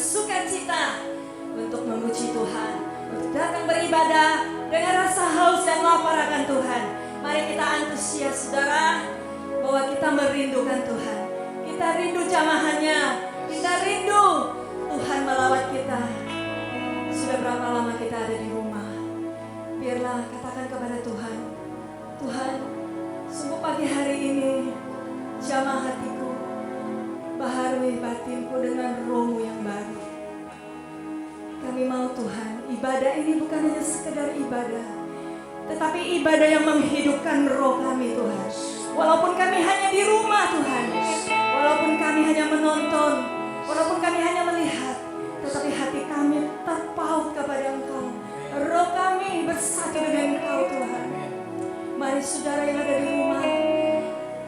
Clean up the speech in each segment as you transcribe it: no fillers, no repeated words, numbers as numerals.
sukacita untuk memuji Tuhan, untuk datang beribadah dengan rasa haus dan lapar akan Tuhan. Mari kita antusias saudara, bahwa kita merindukan Tuhan. Kita rindu jamahannya, kita rindu Tuhan melawat kita. Sudah berapa lama kita ada di rumah? Biarlah katakan kepada Tuhan, Tuhan, sungguh pagi hari ini jamah hatiku, baharui batinku dengan roh-Mu yang baru. Kami mau Tuhan, ibadah ini bukan hanya sekedar ibadah, tetapi ibadah yang menghidupkan roh kami Tuhan. Walaupun kami hanya di rumah Tuhan, walaupun kami hanya menonton, walaupun kami hanya melihat, tetapi hati kami terpaut kepada Engkau. Roh kami bersatu dengan Engkau Tuhan. Mari saudara yang ada di rumah,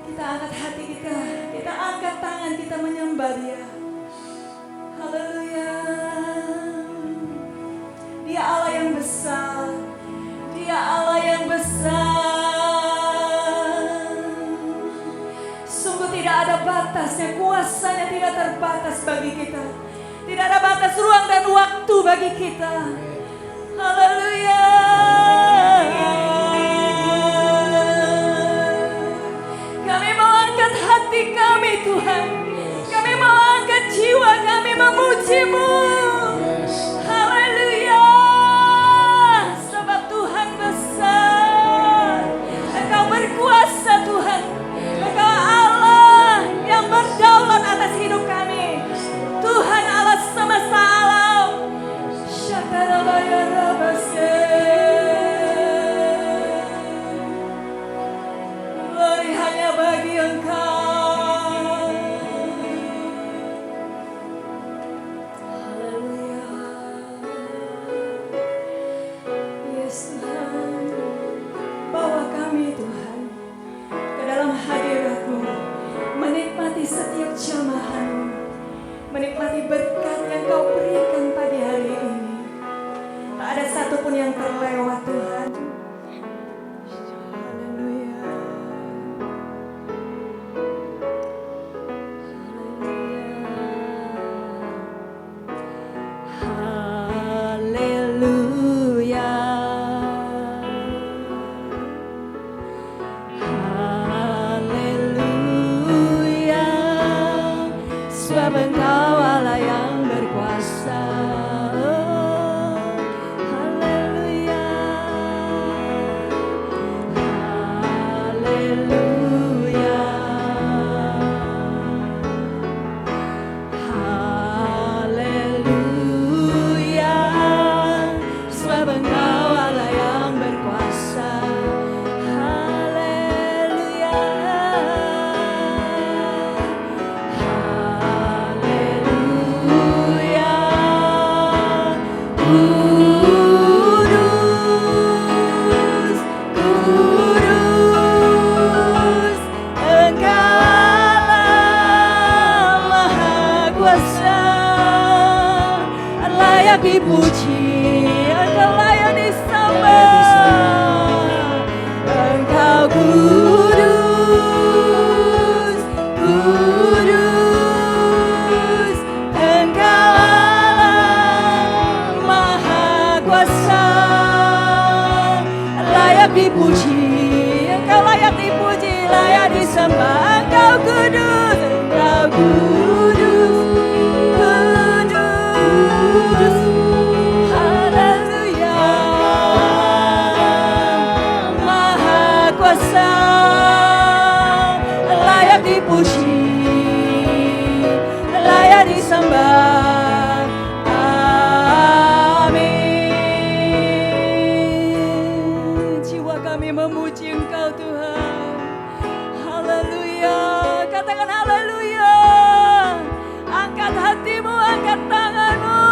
kita angkat hati kita, kita angkat tangan, kita menyembah Dia. Haleluya. Dia Allah yang besar, Dia Allah yang besar. Sungguh tidak ada batasnya, kuasanya tidak terbatas bagi kita. Tidak ada batas ruang dan waktu bagi kita. Haleluya. Kami mau angkat hati kami Tuhan. Kami mau angkat jiwa kami memuji-Mu. Haleluya. Sebab Tuhan besar. Engkau berkuasa Tuhan. Engkau Allah yang berdaulat atas hidup kami. Tuhan Allah semesta alam. Glory hanya bagi Engkau. Haleluya. Yes Tuhan, bawa kami Tuhan ke dalam hadirat-Mu, menikmati setiap jamahan-Mu, menikmati berkat yang Kau berikan pagi hari ini. Tak ada satupun yang terlewat Tuhan. Haleluya. Haleluya. Haleluya. Sebab Engkau Allah yang berkuasa. Dipuji, Engkau layak disembah. Engkau kudus, kudus. Engkau Allah Maha Kuasa, layak dipuji. Engkau layak dipuji, layak disembah. Engkau kudus, Engkau kudus, kudus. Layak dipuji, layak disembah. Amin. Jiwa kami memuji Engkau Tuhan. Haleluya. Katakan haleluya. Angkat hatimu, angkat tanganmu.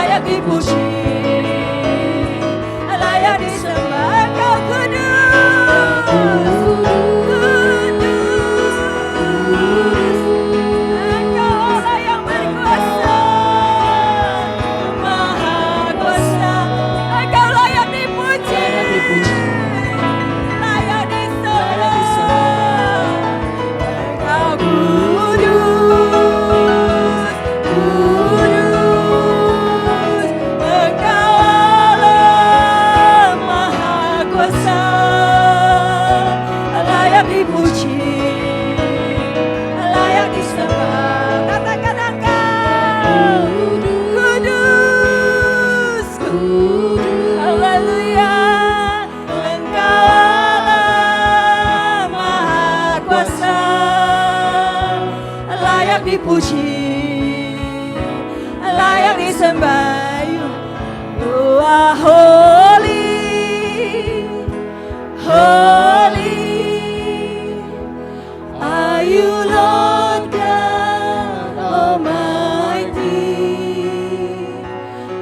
layak dipuji, layak disembah. Engkau kudus, kudus. Engkau Allah yang berkuasa, maha kuasa. Engkau layak dipuji, layak disembah. Engkau kudus, kudus. Engkau Allah maha kuasa, layak dipuji, layak disembah. Katakan engkau kudus, kudus. Haleluya. Engkau Allah maha kuasa, layak dipuji, layak disembah. You are holy, holy. Are you Lord God Almighty?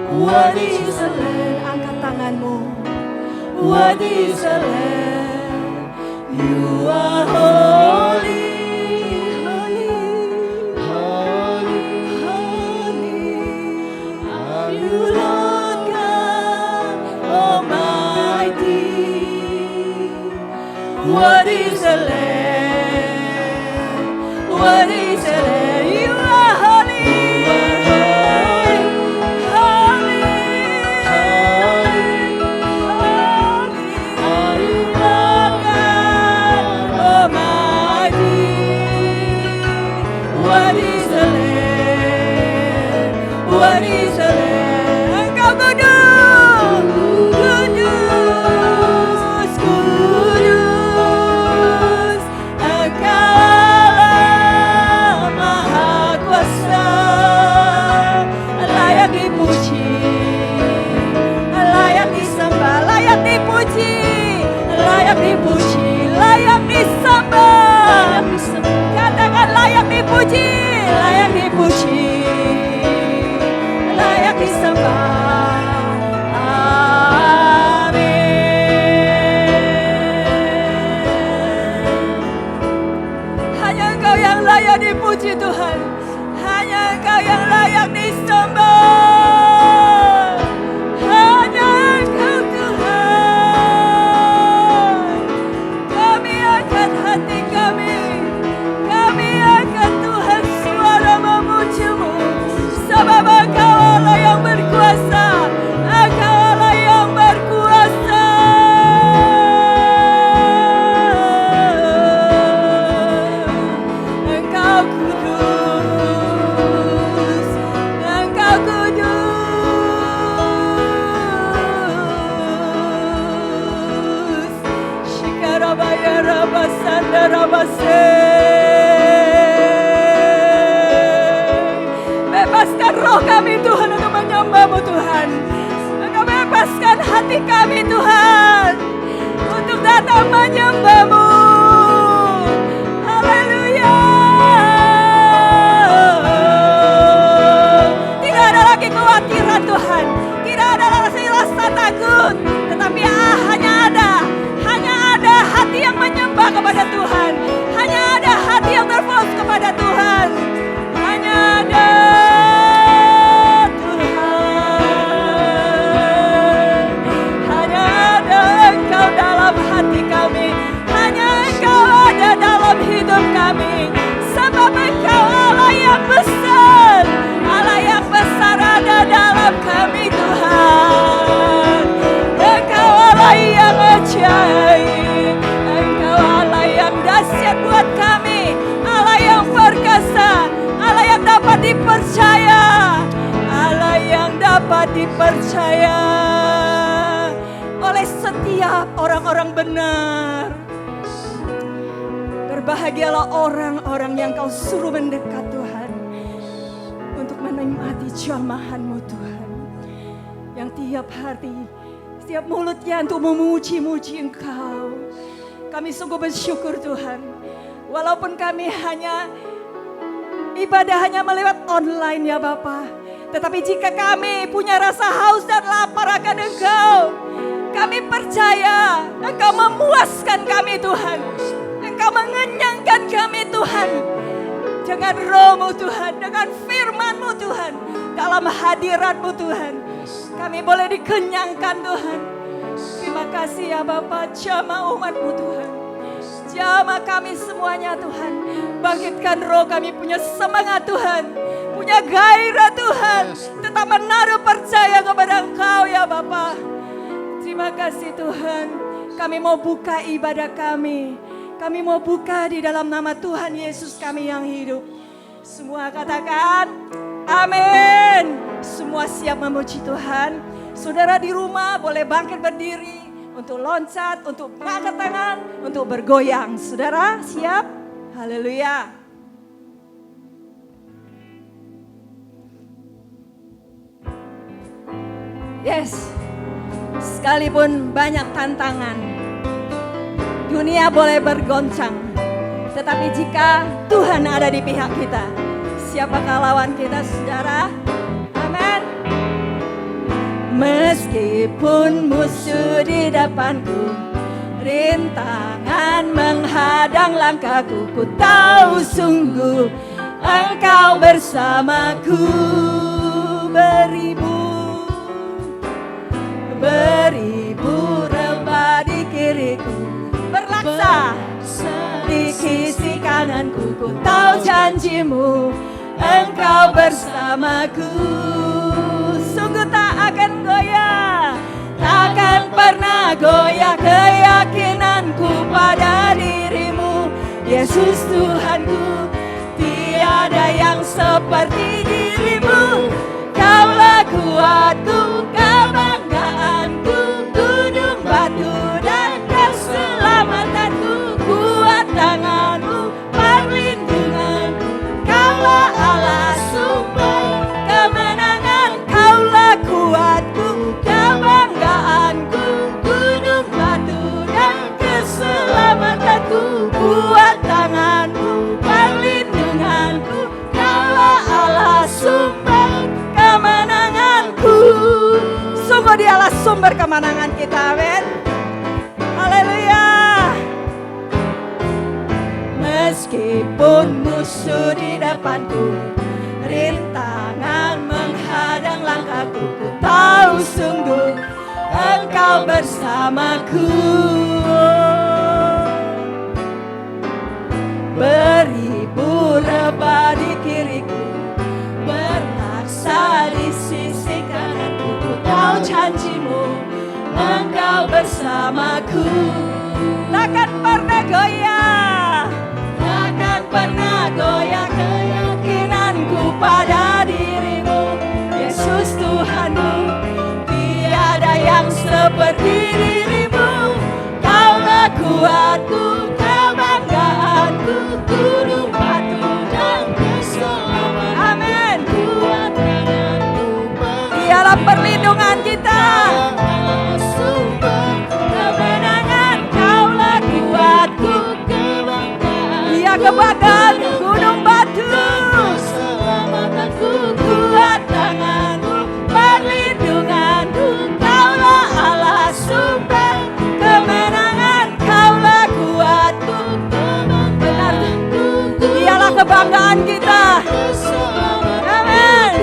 Worthy is the Lamb. Angkat tanganmu. Worthy is the Lamb. You are holy, holy, holy, holy. Are you Lord God Almighty? Worthy is the Lamb. Worthy is the Lamb. You are holy, holy, holy. Are you Lord God Almighty? Worthy is the Lamb. Worthy is the Lamb. Engkau kudus, kudus, kudus. Engkau Allah maha kuasa, layak dipuji, layak disembah, layak dipuji, layak dipuji, layak disembah. Katakan layak dipuji, layak dipuji, layak disembah. Amin. Hanya Engkau yang layak dipuji Tuhan, hanya Engkau yang layak disembah, hanya Engkau Tuhan. Kami angkat hati kami angkat Tuhan suara memuji-Mu, sebab Engkau Allah yang berkuasa, Engkau Allah yang berkuasa. Engkau kudus, Engkau kudus. Shikarabaya rabasanda rabase. Bebaskan roh kami Tuhan untuk menyembah-Mu Tuhan. Engkau bebaskan hati kami Tuhan untuk datang menyembah-Mu. Haleluya. Tidak ada lagi kekhawatiran Tuhan, tidak ada lagi rasa takut, tetapi hanya ada hati yang menyembah kepada Tuhan, hanya ada hati yang terfokus kepada Tuhan, hanya ada Tuhan, hanya ada Engkau dalam hati kami, hanya Engkau ada dalam hidup kami, sebab Engkau Allah yang besar, Allah yang besar ada dalam kami Tuhan. Engkau Allah yang ajaib, Engkau Allah yang dahsyat buat kami, Allah yang perkasa, Allah yang dapat dipercaya, Allah yang dapat dipercaya oleh setiap orang-orang benar. Berbahagialah orang-orang yang Kau suruh mendekat Tuhan, untuk menikmati jamahan-Mu Tuhan, yang tiap hari, setiap mulutnya untuk memuji-muji Engkau. Kami sungguh bersyukur Tuhan, walaupun kami hanya ibadah hanya melewat online ya Bapa, Tetapi jika kami punya rasa haus dan lapar akan Engkau, kami percaya Engkau memuaskan kami Tuhan. Engkau mengenyangkan kami Tuhan. Dengan roh-Mu Tuhan, dengan firman-Mu Tuhan, dalam hadirat-Mu Tuhan, kami boleh dikenyangkan Tuhan. Terima kasih ya Bapa, jamah umat-Mu Tuhan. Jamah kami semuanya Tuhan. Bangkitkan roh kami, punya semangat Tuhan, punya gairah Tuhan, tetap menaruh percaya kepada Engkau ya Bapa. Terima kasih Tuhan. Kami mau buka ibadah kami. Kami mau buka di dalam nama Tuhan Yesus kami yang hidup. Semua katakan amin. Semua siap memuji Tuhan. Saudara di rumah boleh bangkit berdiri untuk loncat, untuk mengangkat tangan, untuk bergoyang. Saudara siap? Haleluya. Yes. Sekalipun banyak tantangan, dunia boleh bergoncang, tetapi jika Tuhan ada di pihak kita, siapakah lawan kita, saudara? Amin. Meskipun musuh di depanku, rintangan menghadang langkahku, ku tahu sungguh Engkau bersamaku. Beribu rebah di kiriku, berlaksa di sisi kananku, ku tahu janji-Mu Engkau bersamaku. Sungguh tak akan goyah, takkan pernah goyah keyakinanku pada diri-Mu, Yesus Tuhanku. Tiada yang seperti diri-Mu, Kaulah kuatku, kebanggaanku, gunung batu dan keselamatanku. Kuat tangan-Mu, perlindunganku, Kaulah Allah sumber kemenangan. Kaulah kuatku, kebanggaanku, gunung batu dan keselamatanku. Kuat tangan-Mu, perlindunganku, Kaulah Allah sumber kemenanganku. Sungguh Dialah sumber kemenangan kita, amin. Haleluya. Meskipun musuh di depanku, rintangan menghadang langkahku, ku tahu sungguh Engkau bersamaku. Beribu rebah di kiriku, berlaksa di sisi kananku, ku tahu janji-Mu Engkau bersamaku. Takkan pernah goyah, takkan pernah goyah keyakinanku pada diri-Mu, Yesus Tuhanku. Tiada yang seperti diri-Mu, Kaulah kuatku, kebanggaanku, gunung batu dan keselamatan. Amin. Dialah perlindungan kita, sumber kemenangan. Kaulah kuatku, kebanggaan. Dia kebanggaan gunung batu, keselamatanku. Kuat tangan-Mu, perlindunganku. Kaulah Allah sumber kemenangan. Kaulah kuatku, kebanggaanku. Dialah kebanggaan kita. Amin.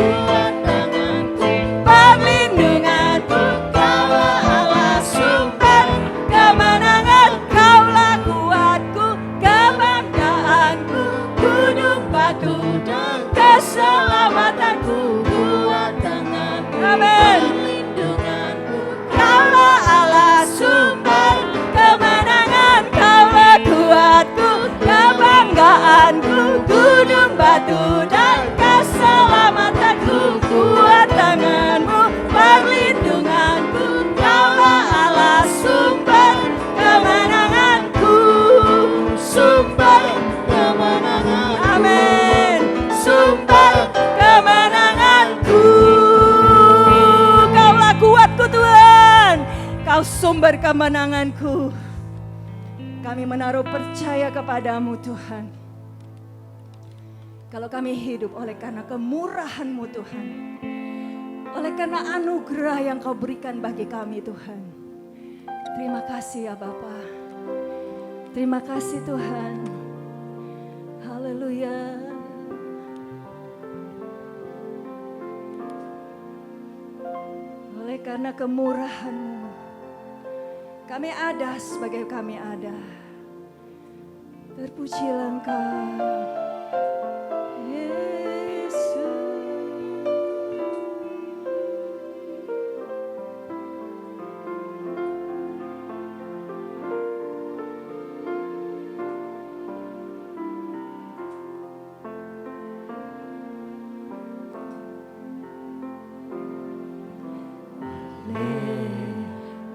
Perlindunganku, Kaulah Allah sumber kemenangan. Kaulah kuatku, kebanggaanku, gunung batu dan keselamatanku. Kuat tanganku, amin. Perlindunganku, Kaulah Allah sumber kemenangan. Kaulah kuatku, kebanggaanku, gunung batu dan keselamatanku. Kuat tangan-Mu, perlindunganku. Kaulah Allah sumber kemenanganku, sumber kemenangan. Amin. Sumber kemenanganku. Kaulah kuatku Tuhan, Kau sumber kemenanganku. Kami menaruh percaya kepadamu Tuhan. Kalau kami hidup oleh karena kemurahan-Mu Tuhan, oleh karena anugerah yang Kau berikan bagi kami Tuhan. Terima kasih ya Bapa. Terima kasih Tuhan. Haleluya. Oleh karena kemurahan-Mu, kami ada sebagai kami ada. Terpujilah Engkau, Yesus.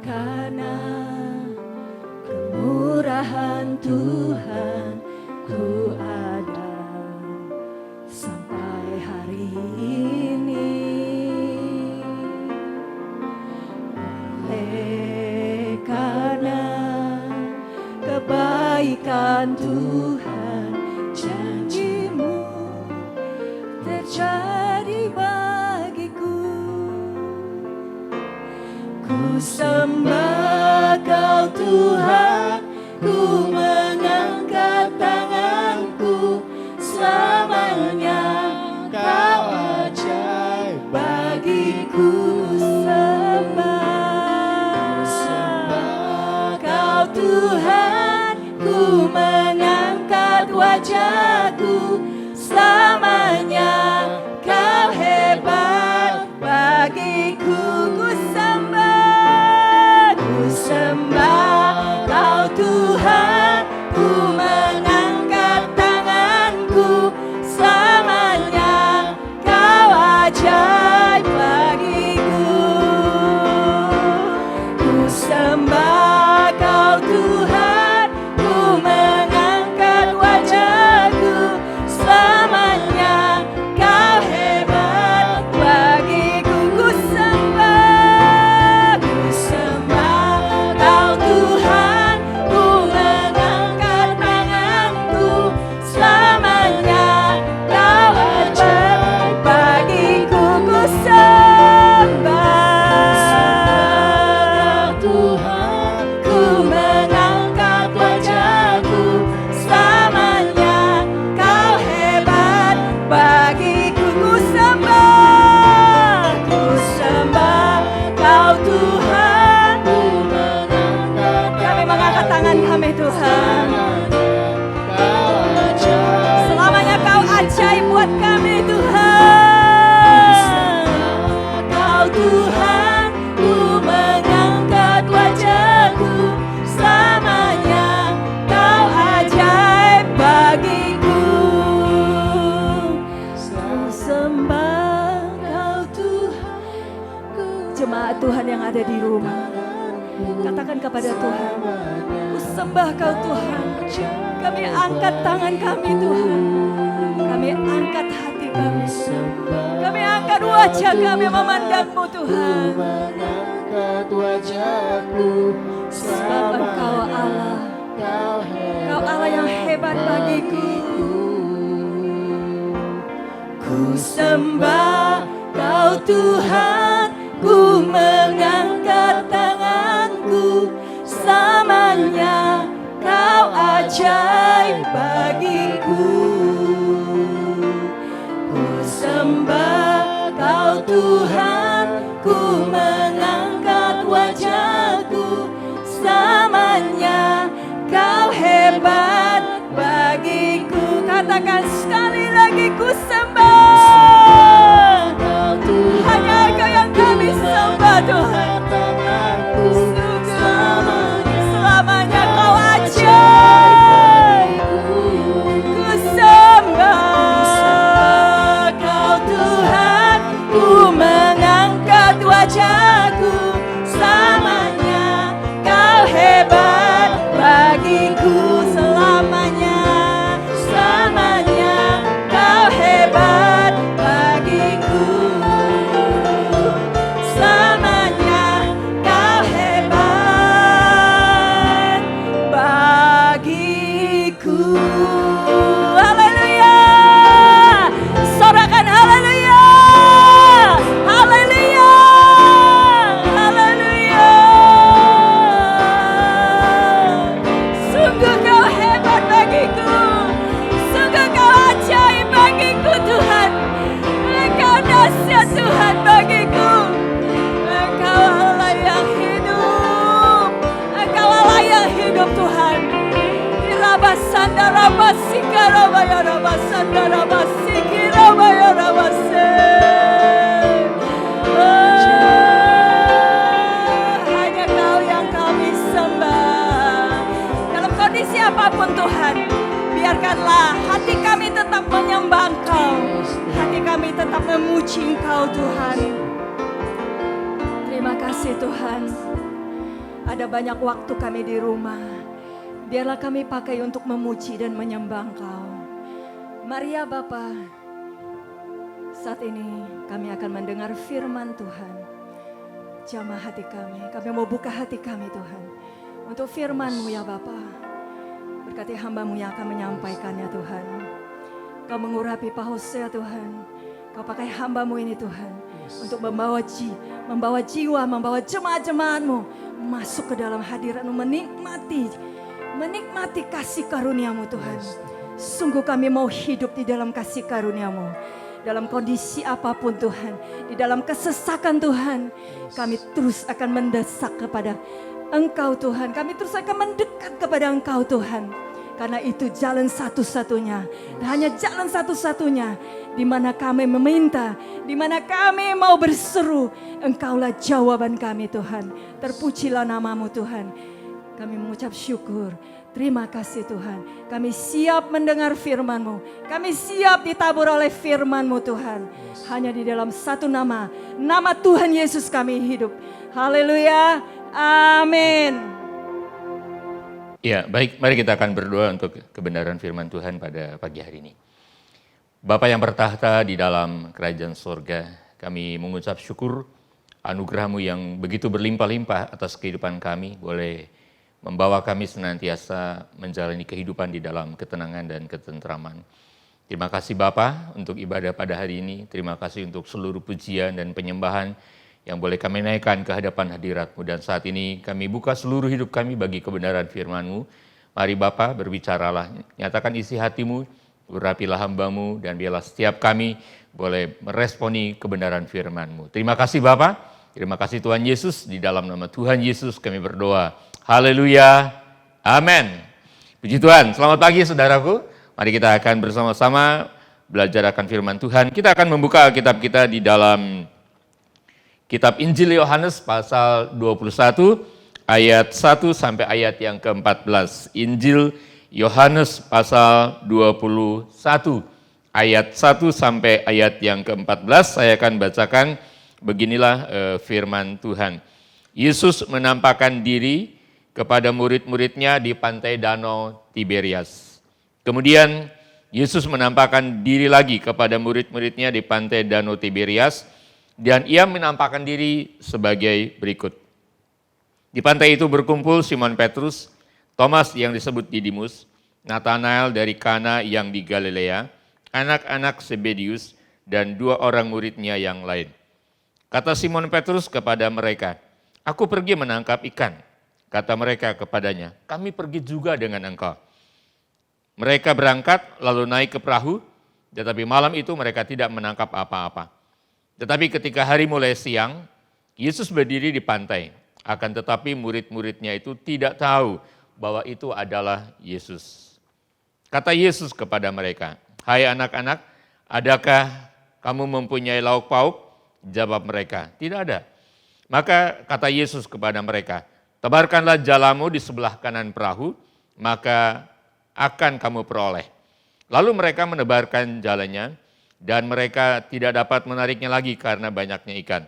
Karena kemurahan Tuhan, ku ada sampai hari ini. Oleh karena kebaikan Tuhan, janji-Mu terjadi bagiku. Ku sembah Kau Tuhan, ku mengangkat tanganku, selamanya Kau ajaib bagiku. Sembah Kau Tuhan, ku mengangkat wajahku, selamanya Kau hebat bagiku. Sembah Kau Tuhan, ku mengangkat tanganku, selamanya Kau ajaib bagiku. Ku sembah Kau Tuhan, ku mengangkat wajahku, selamanya Kau hebat bagiku. Ku sembah Kau Tuhan, ku mengangkat tanganku, selamanya Kau ajaib bagiku. Ku sembah Tuhan, ku mengangkat wajahku, selamanya Kau hebat bagiku. Ku sembah Kau Tuhan, kami mengangkat tangan kami Tuhan, selamanya Kau ajaib buat kami Tuhan. Kau Tuhan, ku mengangkat wajahku, selamanya Kau ajaib bagiku. Sembah Kau Tuhan. Jemaat Tuhan yang ada di rumah, katakan kepada Tuhan, ku sembah Kau Tuhan. Kami angkat tangan kami Tuhan, kami angkat hati kami, kami angkat wajah kami memandang-Mu Tuhan. Sebab Engkau Allah, Kau Allah yang hebat bagiku. Ku sembah Kau Tuhan, ku mengangkat tanganku, selamanya Kau ajaib bagiku. Ku sembah Kau Tuhan, ku mengangkat wajahku, selamanya Kau hebat bagiku. Katakan sekali lagi, ku sembah Kau Tuhan. Hanya Engkau yang kami sembah Tuhan. Selamanya Kau ajaib. Ku sembah Kau Tuhan, ku mengangkat wajahku, selamanya Kau hebat bagiku. Selamanya Kau hebat. Hanya Kau yang kami sembah. Dalam kondisi apapun Tuhan, biarkanlah hati kami tetap menyembah Engkau. Hati kami tetap memuji Engkau Tuhan. Terima kasih Tuhan. Ada banyak waktu kami di rumah. Biarlah kami pakai untuk memuji dan menyembah Engkau. Mari ya Bapa, saat ini kami akan mendengar firman Tuhan. Jamah hati kami mau buka hati kami Tuhan. Untuk firman-Mu ya Bapa. Berkati hamba-Mu yang akan menyampaikannya Tuhan. Kau mengurapi Pak Hose ya Tuhan. Kau pakai hamba-Mu ini Tuhan. Untuk membawa jiwa, membawa jemaat-jemaat-Mu masuk ke dalam hadirat-Mu, menikmati kasih karunia-Mu Tuhan. Sungguh kami mau hidup di dalam kasih karunia-Mu. Dalam kondisi apapun Tuhan, di dalam kesesakan Tuhan, kami terus akan mendesak kepada Engkau Tuhan. Kami terus akan mendekat kepada Engkau Tuhan. Karena itu jalan satu-satunya, dan hanya jalan satu-satunya di mana kami meminta, di mana kami mau berseru, Engkaulah jawaban kami Tuhan. Terpujilah nama-Mu Tuhan. Kami mengucap syukur. Terima kasih Tuhan. Kami siap mendengar firman-Mu. Kami siap ditabur oleh firman-Mu Tuhan. Hanya di dalam satu nama, nama Tuhan Yesus kami hidup. Haleluya. Amin. Ya, baik, mari kita akan berdoa untuk kebenaran firman Tuhan pada pagi hari ini. Bapa yang bertahta di dalam kerajaan sorga, kami mengucap syukur anugerah-Mu yang begitu berlimpah-limpah atas kehidupan kami, boleh membawa kami senantiasa menjalani kehidupan di dalam ketenangan dan ketentraman. Terima kasih Bapa untuk ibadah pada hari ini, terima kasih untuk seluruh pujian dan penyembahan yang boleh kami naikkan ke hadapan hadirat-Mu. Dan saat ini kami buka seluruh hidup kami bagi kebenaran firman-Mu. Mari Bapa berbicaralah, nyatakan isi hati-Mu, urapilah hamba-Mu, dan biarlah setiap kami boleh meresponi kebenaran firman-Mu. Terima kasih Bapa, terima kasih Tuhan Yesus, di dalam nama Tuhan Yesus kami berdoa. Haleluya, amin. Puji Tuhan, selamat pagi saudaraku. Mari kita akan bersama-sama belajar akan firman Tuhan. Kita akan membuka Alkitab kita di dalam Kitab Injil Yohanes pasal 21 ayat 1 sampai ayat yang ke-14. Injil Yohanes pasal 21 ayat 1 sampai ayat yang ke-14. Saya akan bacakan, beginilah firman Tuhan. Yesus menampakkan diri kepada murid-muridnya di pantai Danau Tiberias. Kemudian Yesus menampakkan diri lagi kepada murid-muridnya di pantai Danau Tiberias. Dan ia menampakkan diri sebagai berikut. Di pantai itu berkumpul Simon Petrus, Thomas yang disebut Didimus, Nathanael dari Kana yang di Galilea, anak-anak Zebedius, dan 2 orang muridnya yang lain. Kata Simon Petrus kepada mereka, "Aku pergi menangkap ikan." Kata mereka kepadanya, "Kami pergi juga dengan engkau." Mereka berangkat lalu naik ke perahu, tetapi malam itu mereka tidak menangkap apa-apa. Tetapi ketika hari mulai siang, Yesus berdiri di pantai. Akan tetapi murid-muridnya itu tidak tahu bahwa itu adalah Yesus. Kata Yesus kepada mereka, "Hai anak-anak, adakah kamu mempunyai lauk pauk?" Jawab mereka, "Tidak ada." Maka kata Yesus kepada mereka, "Tebarkanlah jalamu di sebelah kanan perahu, maka akan kamu peroleh." Lalu mereka menebarkan jalannya, dan mereka tidak dapat menariknya lagi karena banyaknya ikan.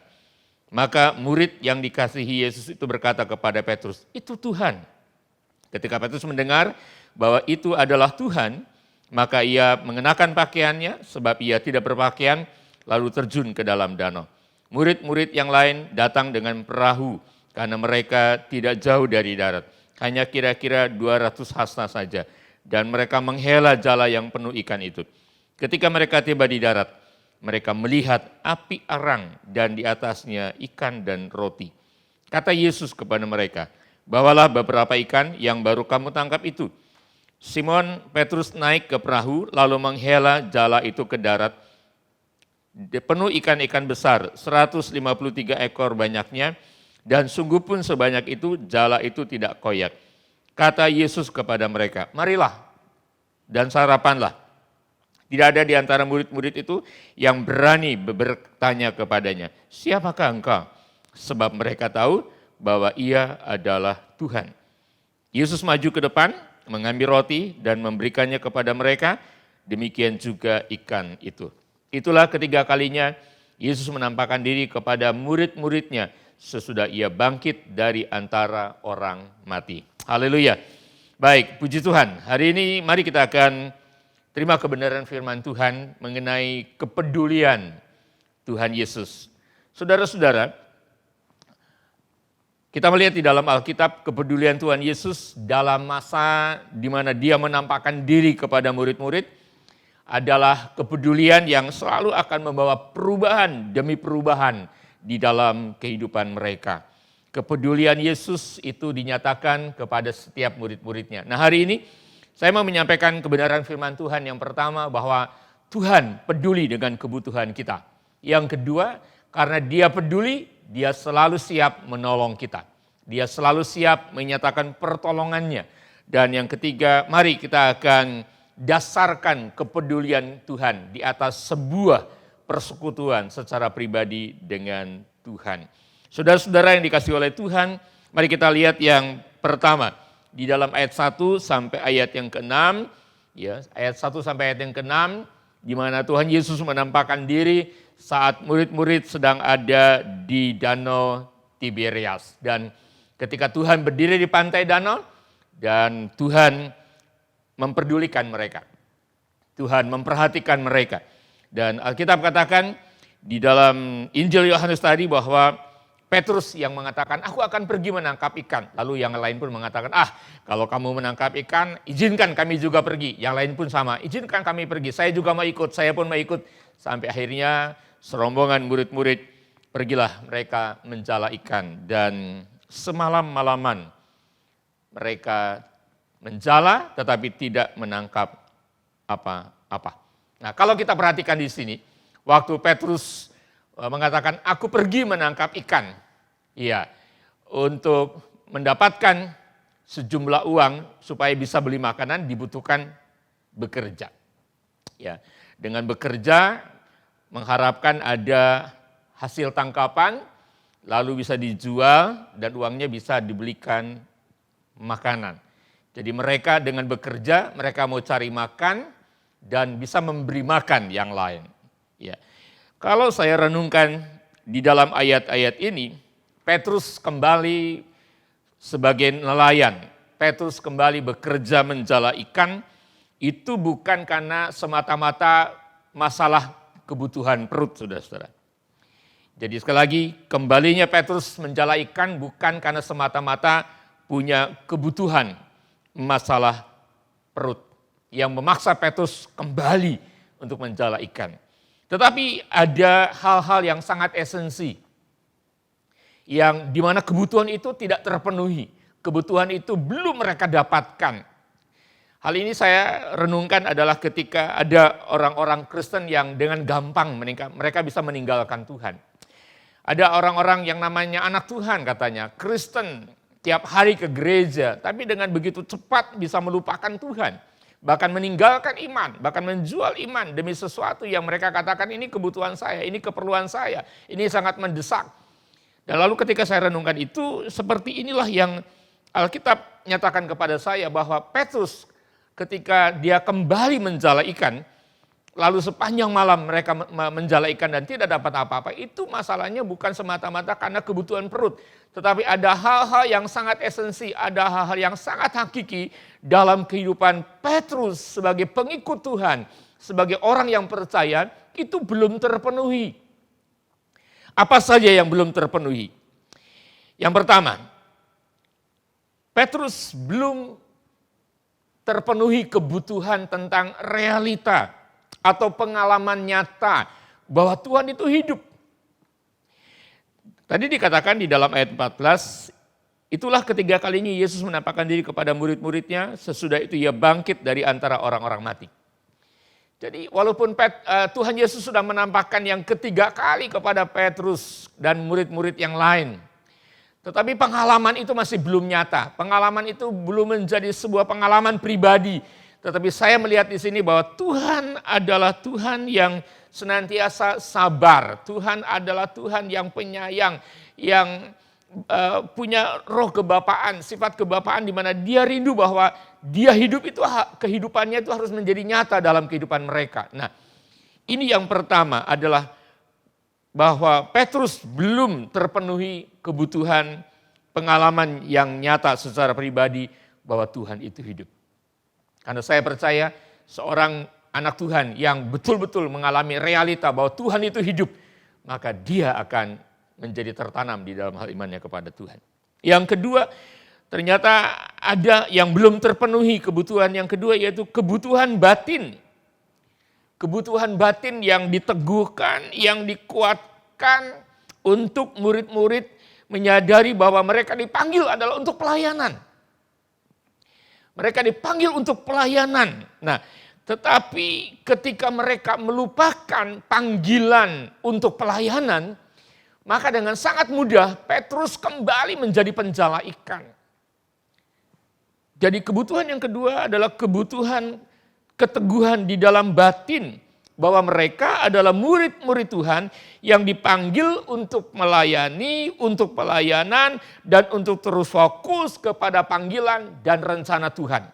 Maka murid yang dikasihi Yesus itu berkata kepada Petrus, "Itu Tuhan." Ketika Petrus mendengar bahwa itu adalah Tuhan, maka ia mengenakan pakaiannya sebab ia tidak berpakaian, lalu terjun ke dalam danau. Murid-murid yang lain datang dengan perahu karena mereka tidak jauh dari darat, hanya kira-kira 200 hasta saja, dan mereka menghela jala yang penuh ikan itu. Ketika mereka tiba di darat, mereka melihat api arang dan di atasnya ikan dan roti. Kata Yesus kepada mereka, "Bawalah beberapa ikan yang baru kamu tangkap itu." Simon Petrus naik ke perahu lalu menghela jala itu ke darat. Penuh ikan-ikan besar, 153 ekor banyaknya, dan sungguh pun sebanyak itu jala itu tidak koyak. Kata Yesus kepada mereka, "Marilah, dan sarapanlah. Tidak ada di antara murid-murid itu yang berani bertanya kepadanya, siapakah engkau? Sebab mereka tahu bahwa ia adalah Tuhan. Yesus maju ke depan, mengambil roti dan memberikannya kepada mereka, demikian juga ikan itu. Itulah ketiga kalinya Yesus menampakkan diri kepada murid-muridnya sesudah ia bangkit dari antara orang mati. Haleluya. Baik, puji Tuhan. Hari ini mari kita akan terima kebenaran firman Tuhan mengenai kepedulian Tuhan Yesus. Saudara-saudara, kita melihat di dalam Alkitab kepedulian Tuhan Yesus dalam masa di mana dia menampakkan diri kepada murid-murid adalah kepedulian yang selalu akan membawa perubahan demi perubahan di dalam kehidupan mereka. Kepedulian Yesus itu dinyatakan kepada setiap murid-muridnya. Nah, hari ini saya mau menyampaikan kebenaran firman Tuhan yang pertama bahwa Tuhan peduli dengan kebutuhan kita. Yang kedua, karena dia peduli, dia selalu siap menolong kita. Dia selalu siap menyatakan pertolongannya. Dan yang ketiga, mari kita akan dasarkan kepedulian Tuhan di atas sebuah persekutuan secara pribadi dengan Tuhan. Saudara-saudara yang dikasihi oleh Tuhan, mari kita lihat yang pertama. Di dalam ayat 1 sampai ayat yang ke-6, ya, ayat 1 sampai ayat yang ke-6, di mana Tuhan Yesus menampakkan diri saat murid-murid sedang ada di Danau Tiberias. Dan ketika Tuhan berdiri di pantai danau, dan Tuhan memperdulikan mereka. Tuhan memperhatikan mereka. Dan Alkitab katakan di dalam Injil Yohanes tadi bahwa Petrus yang mengatakan, aku akan pergi menangkap ikan. Lalu yang lain pun mengatakan, kalau kamu menangkap ikan, izinkan kami juga pergi. Yang lain pun sama, izinkan kami pergi. Saya juga mau ikut, saya pun mau ikut. Sampai akhirnya serombongan murid-murid pergilah mereka menjala ikan. Dan semalam-malaman mereka menjala tetapi tidak menangkap apa-apa. Nah, kalau kita perhatikan di sini, waktu Petrus mengatakan, aku pergi menangkap ikan. Iya, untuk mendapatkan sejumlah uang supaya bisa beli makanan dibutuhkan bekerja. Ya, dengan bekerja mengharapkan ada hasil tangkapan, lalu bisa dijual dan uangnya bisa dibelikan makanan. Jadi mereka dengan bekerja, mereka mau cari makan dan bisa memberi makan yang lain. Ya. Kalau saya renungkan di dalam ayat-ayat ini, Petrus kembali sebagai nelayan. Petrus kembali bekerja menjala ikan, itu bukan karena semata-mata masalah kebutuhan perut, saudara-saudara. Jadi sekali lagi, kembalinya Petrus menjala ikan bukan karena semata-mata punya kebutuhan masalah perut yang memaksa Petrus kembali untuk menjala ikan. Tetapi ada hal-hal yang sangat esensi, yang dimana kebutuhan itu tidak terpenuhi, kebutuhan itu belum mereka dapatkan. Hal ini saya renungkan adalah ketika ada orang-orang Kristen yang dengan gampang mereka bisa meninggalkan Tuhan. Ada orang-orang yang namanya anak Tuhan katanya, Kristen, tiap hari ke gereja, tapi dengan begitu cepat bisa melupakan Tuhan. Bahkan meninggalkan iman, bahkan menjual iman demi sesuatu yang mereka katakan ini kebutuhan saya, ini keperluan saya, ini sangat mendesak. Dan lalu ketika saya renungkan itu, seperti inilah yang Alkitab nyatakan kepada saya bahwa Petrus ketika dia kembali menjala ikan, lalu sepanjang malam mereka menjala ikan dan tidak dapat apa-apa, itu masalahnya bukan semata-mata karena kebutuhan perut. Tetapi ada hal-hal yang sangat esensi, ada hal-hal yang sangat hakiki dalam kehidupan Petrus sebagai pengikut Tuhan, sebagai orang yang percaya, itu belum terpenuhi. Apa saja yang belum terpenuhi? Yang pertama, Petrus belum terpenuhi kebutuhan tentang realita atau pengalaman nyata bahwa Tuhan itu hidup. Tadi dikatakan di dalam ayat 14, itulah ketiga kalinya Yesus menampakkan diri kepada murid-muridnya, sesudah itu ia bangkit dari antara orang-orang mati. Jadi walaupun Tuhan Yesus sudah menampakkan yang ketiga kali kepada Petrus dan murid-murid yang lain, tetapi pengalaman itu masih belum nyata. Pengalaman itu belum menjadi sebuah pengalaman pribadi, Tetapi saya melihat di sini bahwa Tuhan adalah Tuhan yang senantiasa sabar. Tuhan adalah Tuhan yang penyayang, yang punya roh kebapaan, sifat kebapaan di mana dia rindu bahwa dia hidup itu, kehidupannya itu harus menjadi nyata dalam kehidupan mereka. Nah, ini yang pertama adalah bahwa Petrus belum terpenuhi kebutuhan pengalaman yang nyata secara pribadi bahwa Tuhan itu hidup. Karena saya percaya seorang anak Tuhan yang betul-betul mengalami realita bahwa Tuhan itu hidup, maka dia akan menjadi tertanam di dalam hal imannya kepada Tuhan. Yang kedua, ternyata ada yang belum terpenuhi kebutuhan yang kedua, yaitu kebutuhan batin. Kebutuhan batin yang diteguhkan, yang dikuatkan untuk murid-murid menyadari bahwa mereka dipanggil adalah untuk pelayanan. Mereka dipanggil untuk pelayanan. Nah, tetapi ketika mereka melupakan panggilan untuk pelayanan, maka dengan sangat mudah Petrus kembali menjadi penjala ikan. Jadi kebutuhan yang kedua adalah kebutuhan keteguhan di dalam batin. Bahwa mereka adalah murid-murid Tuhan yang dipanggil untuk melayani, untuk pelayanan, dan untuk terus fokus kepada panggilan dan rencana Tuhan.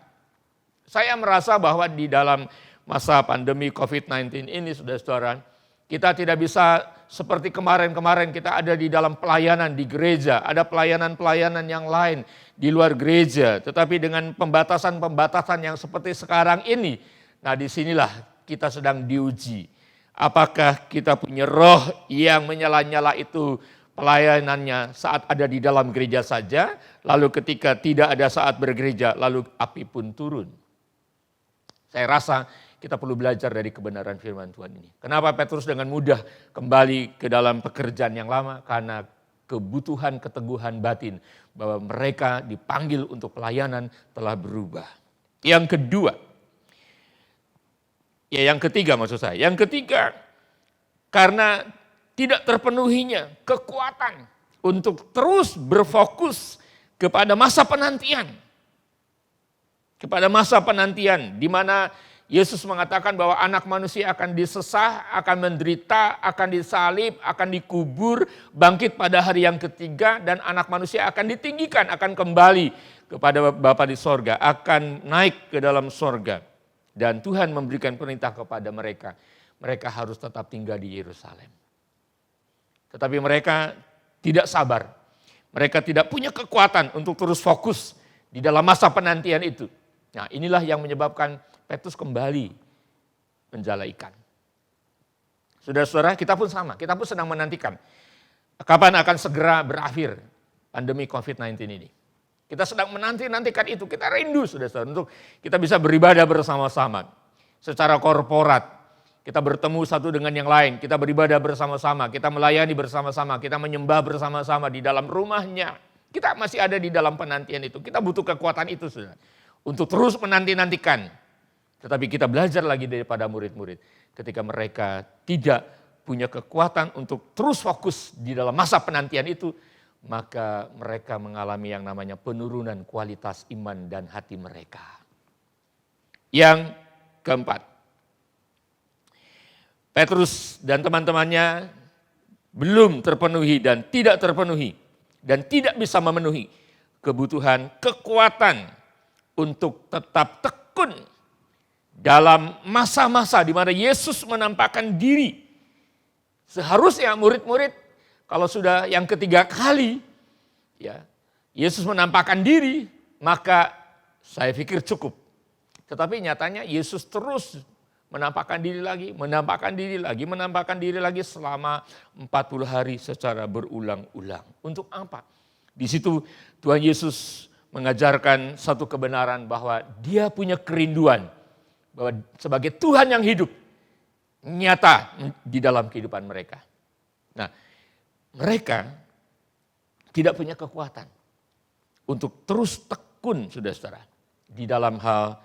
Saya merasa bahwa di dalam masa pandemi COVID-19 ini, saudara-saudara, kita tidak bisa seperti kemarin-kemarin kita ada di dalam pelayanan di gereja, ada pelayanan-pelayanan yang lain di luar gereja. Tetapi dengan pembatasan-pembatasan yang seperti sekarang ini, nah disinilah kita sedang diuji. Apakah kita punya roh yang menyala-nyala itu pelayanannya saat ada di dalam gereja saja, lalu ketika tidak ada saat bergereja, lalu api pun turun. Saya rasa kita perlu belajar dari kebenaran firman Tuhan ini. Kenapa Petrus dengan mudah kembali ke dalam pekerjaan yang lama? Karena kebutuhan keteguhan batin bahwa mereka dipanggil untuk pelayanan telah berubah. Yang kedua, yang ketiga maksud saya. Yang ketiga, karena tidak terpenuhinya kekuatan untuk terus berfokus kepada masa penantian. Kepada masa penantian di mana Yesus mengatakan bahwa anak manusia akan disesah, akan menderita, akan disalib, akan dikubur, bangkit pada hari yang ketiga, dan anak manusia akan ditinggikan, akan kembali kepada Bapa di sorga, akan naik ke dalam sorga. Dan Tuhan memberikan perintah kepada mereka, mereka harus tetap tinggal di Yerusalem. Tetapi mereka tidak sabar, mereka tidak punya kekuatan untuk terus fokus di dalam masa penantian itu. Nah, inilah yang menyebabkan Petrus kembali menjala ikan. Saudara-saudara, kita pun sama, kita pun sedang menantikan kapan akan segera berakhir pandemi COVID-19 ini. Kita sedang menanti-nantikan itu, kita rindu saudara-saudara untuk kita bisa beribadah bersama-sama. Secara korporat, kita bertemu satu dengan yang lain, kita beribadah bersama-sama, kita melayani bersama-sama, kita menyembah bersama-sama di dalam rumahnya. Kita masih ada di dalam penantian itu, kita butuh kekuatan itu saudara. Untuk terus menanti-nantikan. Tetapi kita belajar lagi daripada murid-murid. Ketika mereka tidak punya kekuatan untuk terus fokus di dalam masa penantian itu, maka mereka mengalami yang namanya penurunan kualitas iman dan hati mereka. Yang keempat, Petrus dan teman-temannya belum terpenuhi dan tidak terpenuhi dan tidak bisa memenuhi kebutuhan kekuatan untuk tetap tekun dalam masa-masa di mana Yesus menampakkan diri. Seharusnya murid-murid kalau sudah yang ketiga kali ya Yesus menampakkan diri, maka saya pikir cukup. Tetapi nyatanya Yesus terus menampakkan diri lagi, menampakkan diri lagi selama 40 hari secara berulang-ulang. Untuk apa? Di situ Tuhan Yesus mengajarkan satu kebenaran bahwa dia punya kerinduan bahwa sebagai Tuhan yang hidup nyata di dalam kehidupan mereka. Nah, mereka tidak punya kekuatan untuk terus tekun, saudara-saudara, di dalam hal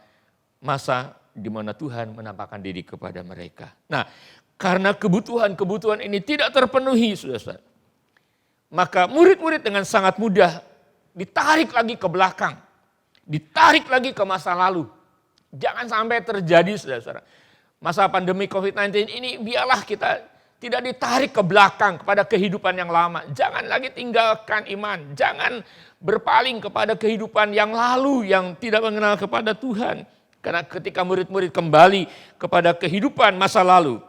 masa di mana Tuhan menampakkan diri kepada mereka. Nah, karena kebutuhan-kebutuhan ini tidak terpenuhi, saudara-saudara, maka murid-murid dengan sangat mudah ditarik lagi ke belakang, ditarik lagi ke masa lalu. Jangan sampai terjadi, saudara-saudara. Masa pandemi COVID-19 ini biarlah kita tidak ditarik ke belakang kepada kehidupan yang lama. Jangan lagi tinggalkan iman. Jangan berpaling kepada kehidupan yang lalu yang tidak mengenal kepada Tuhan. Karena ketika murid-murid kembali kepada kehidupan masa lalu,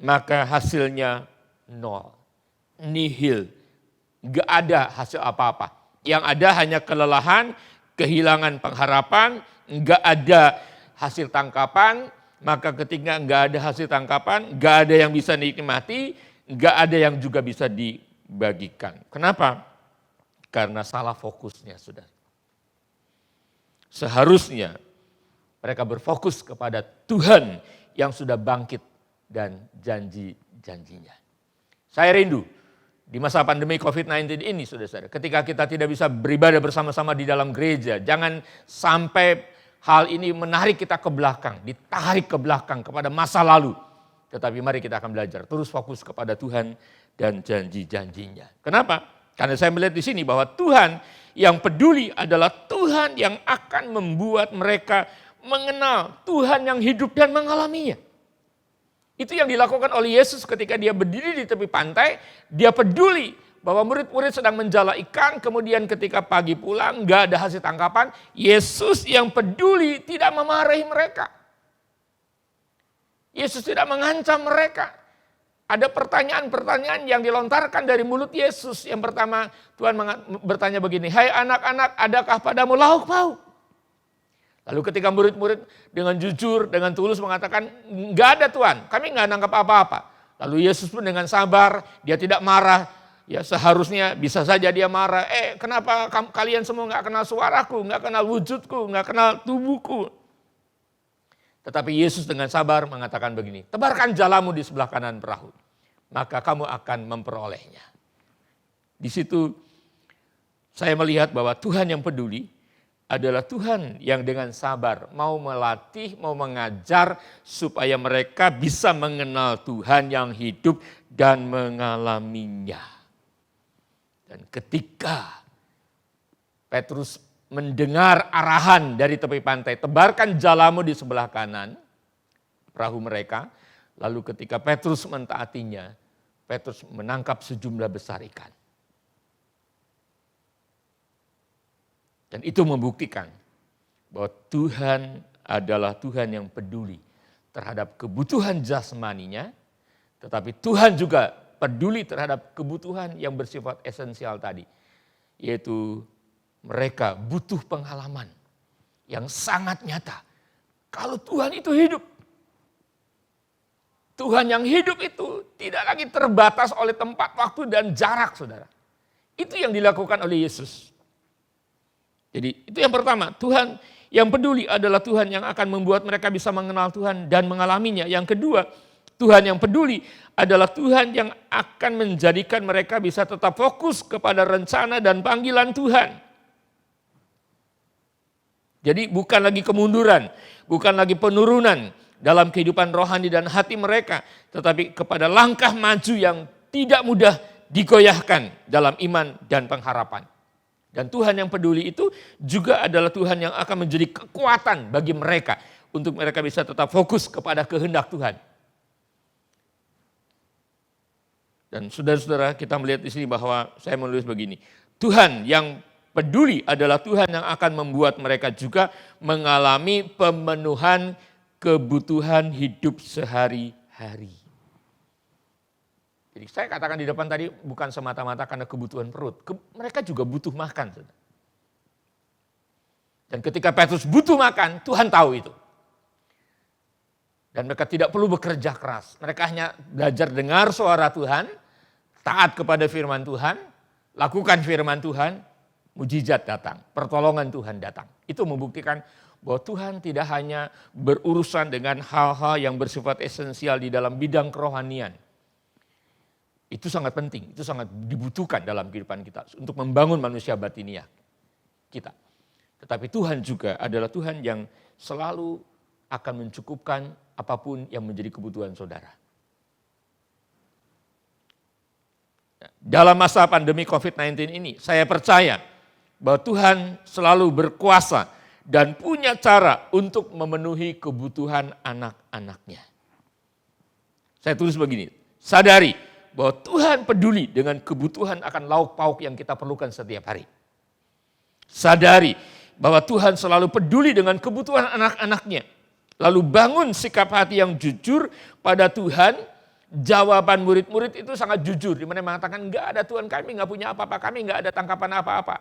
maka hasilnya nol, nihil. Gak ada hasil apa-apa. Yang ada hanya kelelahan, kehilangan pengharapan, gak ada hasil tangkapan. Maka ketika nggak ada hasil tangkapan, nggak ada yang bisa dinikmati, nggak ada yang juga bisa dibagikan. Kenapa? Karena salah fokusnya, saudara. Seharusnya mereka berfokus kepada Tuhan yang sudah bangkit dan janji-janjinya. Saya rindu di masa pandemi COVID-19 ini, saudara-saudara, ketika kita tidak bisa beribadah bersama-sama di dalam gereja, jangan sampai hal ini menarik kita ke belakang, ditarik ke belakang kepada masa lalu. Tetapi mari kita akan belajar terus fokus kepada Tuhan dan janji-janjinya. Kenapa? Karena saya melihat di sini bahwa Tuhan yang peduli adalah Tuhan yang akan membuat mereka mengenal Tuhan yang hidup dan mengalaminya. Itu yang dilakukan oleh Yesus ketika dia berdiri di tepi pantai, dia peduli bahwa murid-murid sedang menjala ikan, kemudian ketika pagi pulang gak ada hasil tangkapan, Yesus yang peduli tidak memarahi mereka. Yesus tidak mengancam mereka. Ada pertanyaan-pertanyaan yang dilontarkan dari mulut Yesus. Yang pertama Tuhan bertanya begini, hai anak-anak, adakah padamu lauk pauk? Lalu ketika murid-murid dengan jujur, dengan tulus mengatakan, gak ada Tuhan, kami gak nangkap apa-apa. Lalu Yesus pun dengan sabar, dia tidak marah. Ya seharusnya bisa saja dia marah, kenapa kalian semua gak kenal suaraku, gak kenal wujudku, gak kenal tubuhku. Tetapi Yesus dengan sabar mengatakan begini, tebarkan jalamu di sebelah kanan perahu, maka kamu akan memperolehnya. Di situ saya melihat bahwa Tuhan yang peduli adalah Tuhan yang dengan sabar mau melatih, mau mengajar supaya mereka bisa mengenal Tuhan yang hidup dan mengalaminya. Dan ketika Petrus mendengar arahan dari tepi pantai, tebarkan jalamu di sebelah kanan perahu mereka. Lalu ketika Petrus mentaatinya, Petrus menangkap sejumlah besar ikan. Dan itu membuktikan bahwa Tuhan adalah Tuhan yang peduli terhadap kebutuhan jasmaninya, tetapi Tuhan juga peduli terhadap kebutuhan yang bersifat esensial tadi. Yaitu mereka butuh pengalaman yang sangat nyata. Kalau Tuhan itu hidup. Tuhan yang hidup itu tidak lagi terbatas oleh tempat, waktu, dan jarak, saudara. Itu yang dilakukan oleh Yesus. Jadi itu yang pertama, Tuhan yang peduli adalah Tuhan yang akan membuat mereka bisa mengenal Tuhan dan mengalaminya. Yang kedua, Tuhan yang peduli adalah Tuhan yang akan menjadikan mereka bisa tetap fokus kepada rencana dan panggilan Tuhan. Jadi bukan lagi kemunduran, bukan lagi penurunan dalam kehidupan rohani dan hati mereka, tetapi kepada langkah maju yang tidak mudah digoyahkan dalam iman dan pengharapan. Dan Tuhan yang peduli itu juga adalah Tuhan yang akan menjadi kekuatan bagi mereka untuk mereka bisa tetap fokus kepada kehendak Tuhan. Dan saudara-saudara, kita melihat di sini bahwa saya menulis begini. Tuhan yang peduli adalah Tuhan yang akan membuat mereka juga mengalami pemenuhan kebutuhan hidup sehari-hari. Jadi saya katakan di depan tadi bukan semata-mata karena kebutuhan perut. Mereka juga butuh makan. Saudara. Dan ketika Petrus butuh makan, Tuhan tahu itu. Dan mereka tidak perlu bekerja keras. Mereka hanya belajar dengar suara Tuhan, taat kepada firman Tuhan, lakukan firman Tuhan, mujizat datang, pertolongan Tuhan datang. Itu membuktikan bahwa Tuhan tidak hanya berurusan dengan hal-hal yang bersifat esensial di dalam bidang kerohanian. Itu sangat penting, itu sangat dibutuhkan dalam kehidupan kita untuk membangun manusia batiniah kita. Tetapi Tuhan juga adalah Tuhan yang selalu akan mencukupkan apapun yang menjadi kebutuhan saudara. Dalam masa pandemi COVID-19 ini, saya percaya bahwa Tuhan selalu berkuasa dan punya cara untuk memenuhi kebutuhan anak-anaknya. Saya tulis begini, sadari bahwa Tuhan peduli dengan kebutuhan akan lauk pauk yang kita perlukan setiap hari. Sadari bahwa Tuhan selalu peduli dengan kebutuhan anak-anaknya. Lalu bangun sikap hati yang jujur pada Tuhan. Jawaban murid-murid itu sangat jujur. Di mana mengatakan, enggak ada Tuhan, kami enggak punya apa-apa, kami enggak ada tangkapan apa-apa.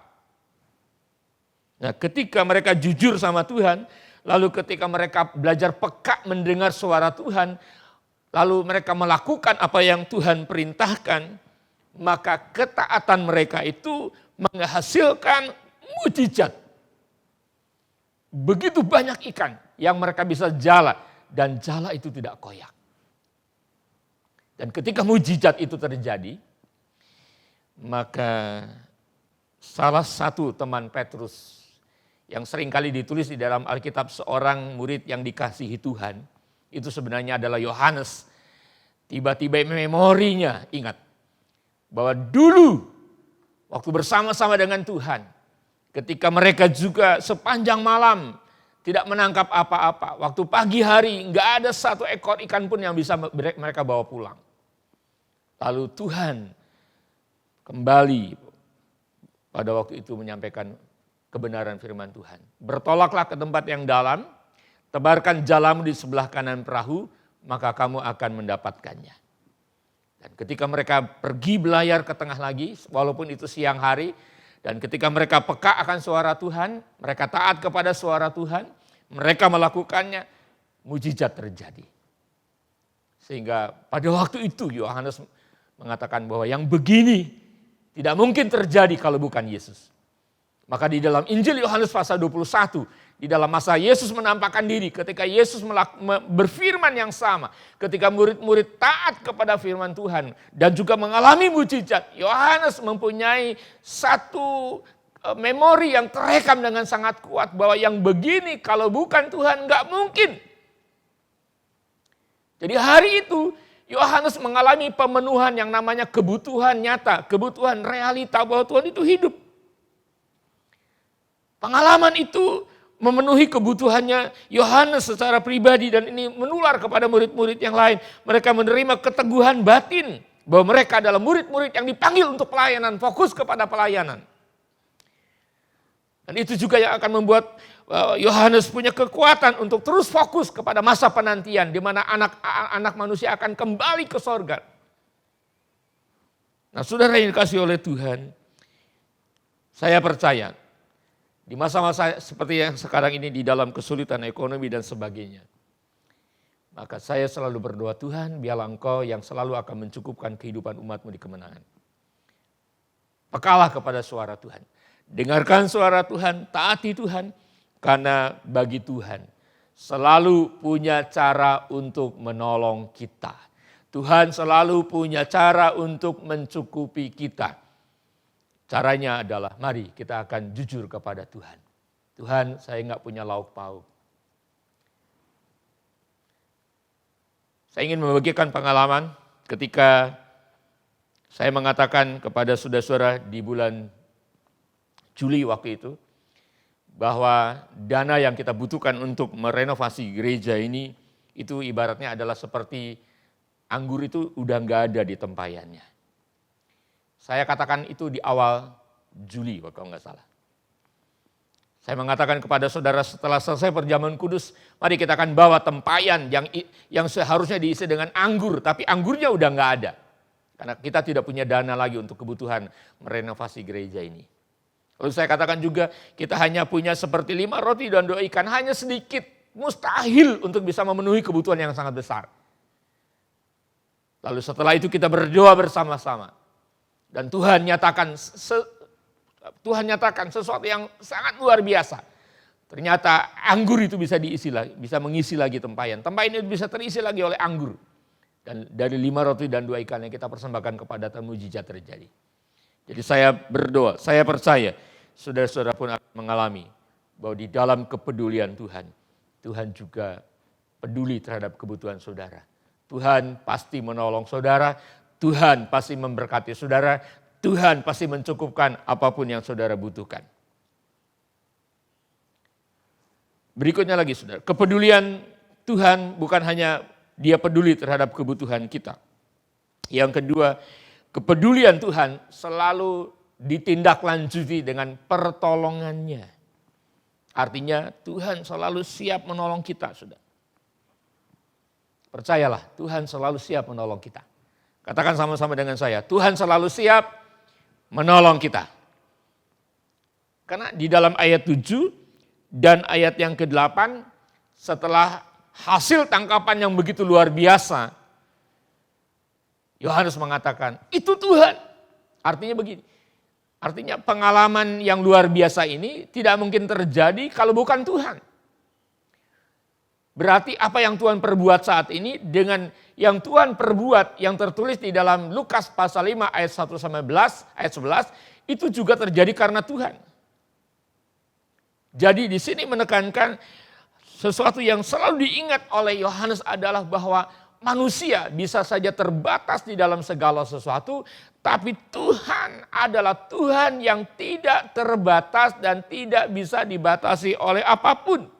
Nah, ketika mereka jujur sama Tuhan, lalu ketika mereka belajar peka mendengar suara Tuhan, lalu mereka melakukan apa yang Tuhan perintahkan, maka ketaatan mereka itu menghasilkan mujizat. Begitu banyak ikan yang mereka bisa jala, dan jala itu tidak koyak. Dan ketika mujizat itu terjadi, maka salah satu teman Petrus yang seringkali ditulis di dalam Alkitab seorang murid yang dikasihi Tuhan, itu sebenarnya adalah Yohanes. Tiba-tiba memorinya ingat bahwa dulu waktu bersama-sama dengan Tuhan, ketika mereka juga sepanjang malam tidak menangkap apa-apa, waktu pagi hari enggak ada satu ekor ikan pun yang bisa mereka bawa pulang. Lalu Tuhan kembali pada waktu itu menyampaikan kebenaran firman Tuhan. Bertolaklah ke tempat yang dalam, tebarkan jalamu di sebelah kanan perahu, maka kamu akan mendapatkannya. Dan ketika mereka pergi belayar ke tengah lagi, walaupun itu siang hari, dan ketika mereka peka akan suara Tuhan, mereka taat kepada suara Tuhan, mereka melakukannya, mujizat terjadi. Sehingga pada waktu itu Yohanes mengatakan bahwa yang begini tidak mungkin terjadi kalau bukan Yesus. Maka di dalam Injil Yohanes pasal 21, di dalam masa Yesus menampakkan diri, ketika Yesus berfirman yang sama, ketika murid-murid taat kepada firman Tuhan dan juga mengalami mujizat, Yohanes mempunyai satu memori yang terekam dengan sangat kuat bahwa yang begini kalau bukan Tuhan nggak mungkin. Jadi hari itu Yohanes mengalami pemenuhan yang namanya kebutuhan nyata, kebutuhan realita bahwa Tuhan itu hidup. Pengalaman itu memenuhi kebutuhannya Yohanes secara pribadi dan ini menular kepada murid-murid yang lain. Mereka menerima keteguhan batin bahwa mereka adalah murid-murid yang dipanggil untuk pelayanan, fokus kepada pelayanan. Dan itu juga yang akan membuat Yohanes punya kekuatan untuk terus fokus kepada masa penantian di mana anak manusia akan kembali ke sorga. Nah, saudara yang dikasihi oleh Tuhan, saya percaya di masa-masa seperti yang sekarang ini di dalam kesulitan ekonomi dan sebagainya, maka saya selalu berdoa, Tuhan biarlah Engkau yang selalu akan mencukupkan kehidupan umat-Mu di kemenangan. Pekalah kepada suara Tuhan. Dengarkan suara Tuhan, taati Tuhan, karena bagi Tuhan selalu punya cara untuk menolong kita. Tuhan selalu punya cara untuk mencukupi kita. Caranya adalah mari kita akan jujur kepada Tuhan. Tuhan, saya enggak punya lauk pauk. Saya ingin membagikan pengalaman ketika saya mengatakan kepada saudara-saudara di bulan Juli waktu itu, bahwa dana yang kita butuhkan untuk merenovasi gereja ini, itu ibaratnya adalah seperti anggur itu udah nggak ada di tempayannya. Saya katakan itu di awal Juli kalau nggak salah. Saya mengatakan kepada saudara setelah selesai perjamuan kudus, mari kita akan bawa tempayan yang seharusnya diisi dengan anggur, tapi anggurnya udah nggak ada. Karena kita tidak punya dana lagi untuk kebutuhan merenovasi gereja ini. Lalu saya katakan juga kita hanya punya seperti 5 roti dan 2 ikan, hanya sedikit, mustahil untuk bisa memenuhi kebutuhan yang sangat besar. Lalu setelah itu kita berdoa bersama-sama. Dan Tuhan nyatakan sesuatu yang sangat luar biasa. Ternyata anggur itu bisa diisi lagi, bisa mengisi lagi tempayan. Tempayan itu bisa terisi lagi oleh anggur. Dan dari 5 roti dan 2 ikan yang kita persembahkan kepada Tuhan, mujizat terjadi. Jadi saya berdoa, saya percaya saudara-saudara pun akan mengalami bahwa di dalam kepedulian Tuhan, Tuhan juga peduli terhadap kebutuhan saudara. Tuhan pasti menolong saudara, Tuhan pasti memberkati saudara, Tuhan pasti mencukupkan apapun yang saudara butuhkan. Berikutnya lagi saudara, kepedulian Tuhan bukan hanya dia peduli terhadap kebutuhan kita. Yang kedua, kepedulian Tuhan selalu ditindaklanjuti dengan pertolongannya. Artinya Tuhan selalu siap menolong kita, saudara. Percayalah, Tuhan selalu siap menolong kita. Katakan sama-sama dengan saya, Tuhan selalu siap menolong kita. Karena di dalam ayat 7 dan ayat yang ke-8, setelah hasil tangkapan yang begitu luar biasa, Yohanes mengatakan, itu Tuhan. Artinya begini, artinya pengalaman yang luar biasa ini tidak mungkin terjadi kalau bukan Tuhan. Berarti apa yang Tuhan perbuat saat ini dengan yang Tuhan perbuat yang tertulis di dalam Lukas pasal 5 ayat 1-11, itu juga terjadi karena Tuhan. Jadi di sini menekankan sesuatu yang selalu diingat oleh Yohanes adalah bahwa manusia bisa saja terbatas di dalam segala sesuatu, tapi Tuhan adalah Tuhan yang tidak terbatas dan tidak bisa dibatasi oleh apapun.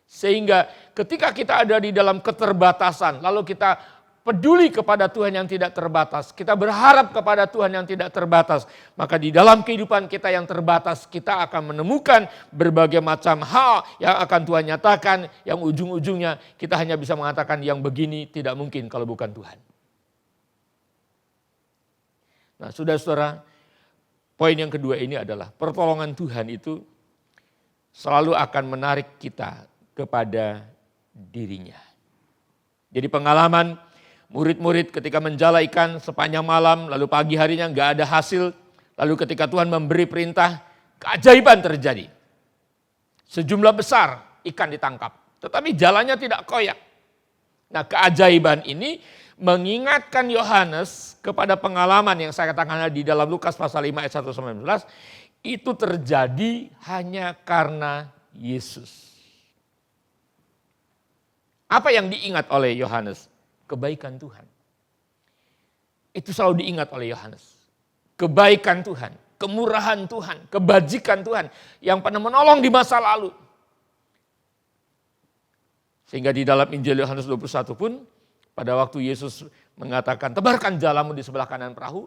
Sehingga ketika kita ada di dalam keterbatasan, lalu kita peduli kepada Tuhan yang tidak terbatas, kita berharap kepada Tuhan yang tidak terbatas, maka di dalam kehidupan kita yang terbatas, kita akan menemukan berbagai macam hal yang akan Tuhan nyatakan, yang ujung-ujungnya kita hanya bisa mengatakan yang begini tidak mungkin kalau bukan Tuhan. Nah, saudara-saudara, poin yang kedua ini adalah pertolongan Tuhan itu selalu akan menarik kita kepada dirinya. Jadi pengalaman murid-murid ketika menjala ikan sepanjang malam, lalu pagi harinya nggak ada hasil, lalu ketika Tuhan memberi perintah, keajaiban terjadi. Sejumlah besar ikan ditangkap, tetapi jalannya tidak koyak. Nah, keajaiban ini mengingatkan Yohanes kepada pengalaman yang saya katakan di dalam Lukas pasal 5 ayat 1-11, itu terjadi hanya karena Yesus. Apa yang diingat oleh Yohanes? Kebaikan Tuhan. Itu selalu diingat oleh Yohanes. Kebaikan Tuhan, kemurahan Tuhan, kebajikan Tuhan yang pernah menolong di masa lalu. Sehingga di dalam Injil Yohanes 21 pun pada waktu Yesus mengatakan tebarkan jalamu di sebelah kanan perahu,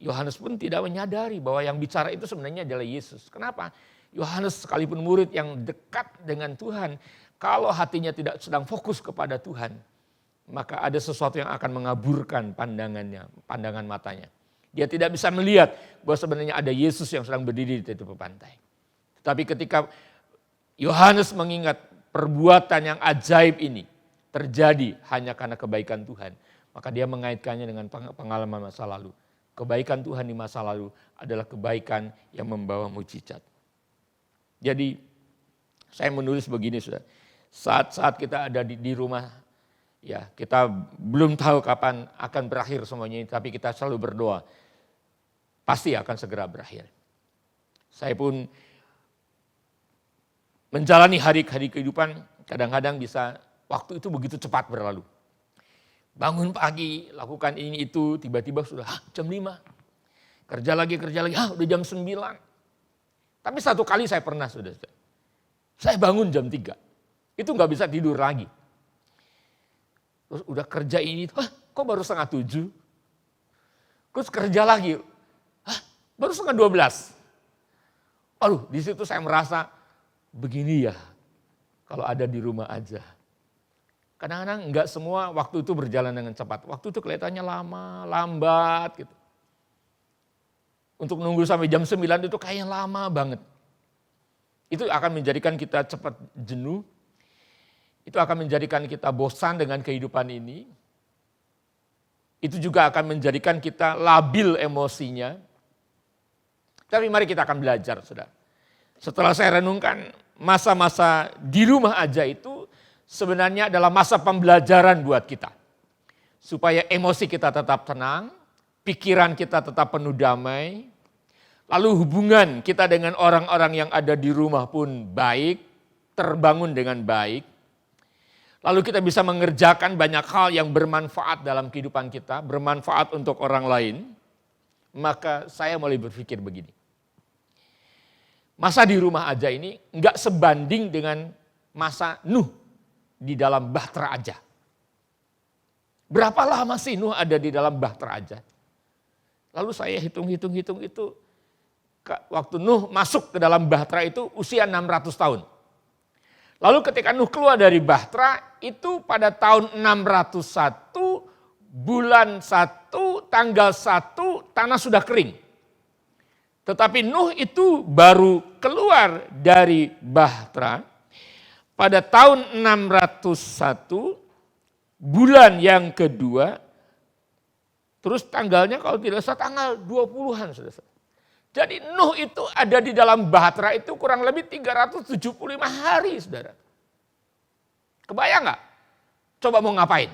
Yohanes pun tidak menyadari bahwa yang bicara itu sebenarnya adalah Yesus. Kenapa? Yohanes sekalipun murid yang dekat dengan Tuhan, kalau hatinya tidak sedang fokus kepada Tuhan, maka ada sesuatu yang akan mengaburkan pandangan matanya. Dia tidak bisa melihat bahwa sebenarnya ada Yesus yang sedang berdiri di tepi pantai. Tetapi ketika Yohanes mengingat perbuatan yang ajaib ini terjadi hanya karena kebaikan Tuhan, maka dia mengaitkannya dengan pengalaman masa lalu. Kebaikan Tuhan di masa lalu adalah kebaikan yang membawa mujizat. Jadi saya menulis begini, saudara. Saat-saat kita ada di rumah, ya kita belum tahu kapan akan berakhir semuanya ini, tapi kita selalu berdoa. Pasti akan segera berakhir. Saya pun menjalani hari-hari kehidupan, kadang-kadang bisa waktu itu begitu cepat berlalu. Bangun pagi, lakukan ini itu, tiba-tiba sudah jam 5. Kerja lagi, udah jam 9. Tapi satu kali saya pernah, sudah. Saya bangun jam 3. Itu nggak bisa tidur lagi. Terus udah kerja ini, kok baru 6:30? Terus kerja lagi, baru 11:30. Aduh, di situ saya merasa begini ya, kalau ada di rumah aja. Kadang-kadang nggak semua waktu itu berjalan dengan cepat. Waktu itu kelihatannya lama, lambat gitu. Untuk nunggu sampai jam 9 itu kayaknya lama banget. Itu akan menjadikan kita cepat jenuh. Itu akan menjadikan kita bosan dengan kehidupan ini. Itu juga akan menjadikan kita labil emosinya. Tapi mari kita akan belajar, saudara. Setelah saya renungkan, masa-masa di rumah aja itu sebenarnya adalah masa pembelajaran buat kita. Supaya emosi kita tetap tenang, pikiran kita tetap penuh damai, lalu hubungan kita dengan orang-orang yang ada di rumah pun baik, terbangun dengan baik. Lalu kita bisa mengerjakan banyak hal yang bermanfaat dalam kehidupan kita, bermanfaat untuk orang lain. Maka saya mulai berpikir begini. masa di rumah aja ini nggak sebanding dengan masa Nuh di dalam bahtera aja. Berapa lama sih Nuh ada di dalam bahtera aja? Lalu saya hitung-hitung itu, waktu Nuh masuk ke dalam bahtera itu usia 600 tahun. Lalu ketika Nuh keluar dari bahtera itu pada tahun 601, bulan 1, tanggal 1, tanah sudah kering. Tetapi Nuh itu baru keluar dari bahtera pada tahun 601, bulan yang kedua, terus tanggalnya kalau tidak salah tanggal 20-an. Jadi Nuh itu ada di dalam bahtera itu kurang lebih 375 hari, saudara. Kebayang nggak? Coba mau ngapain?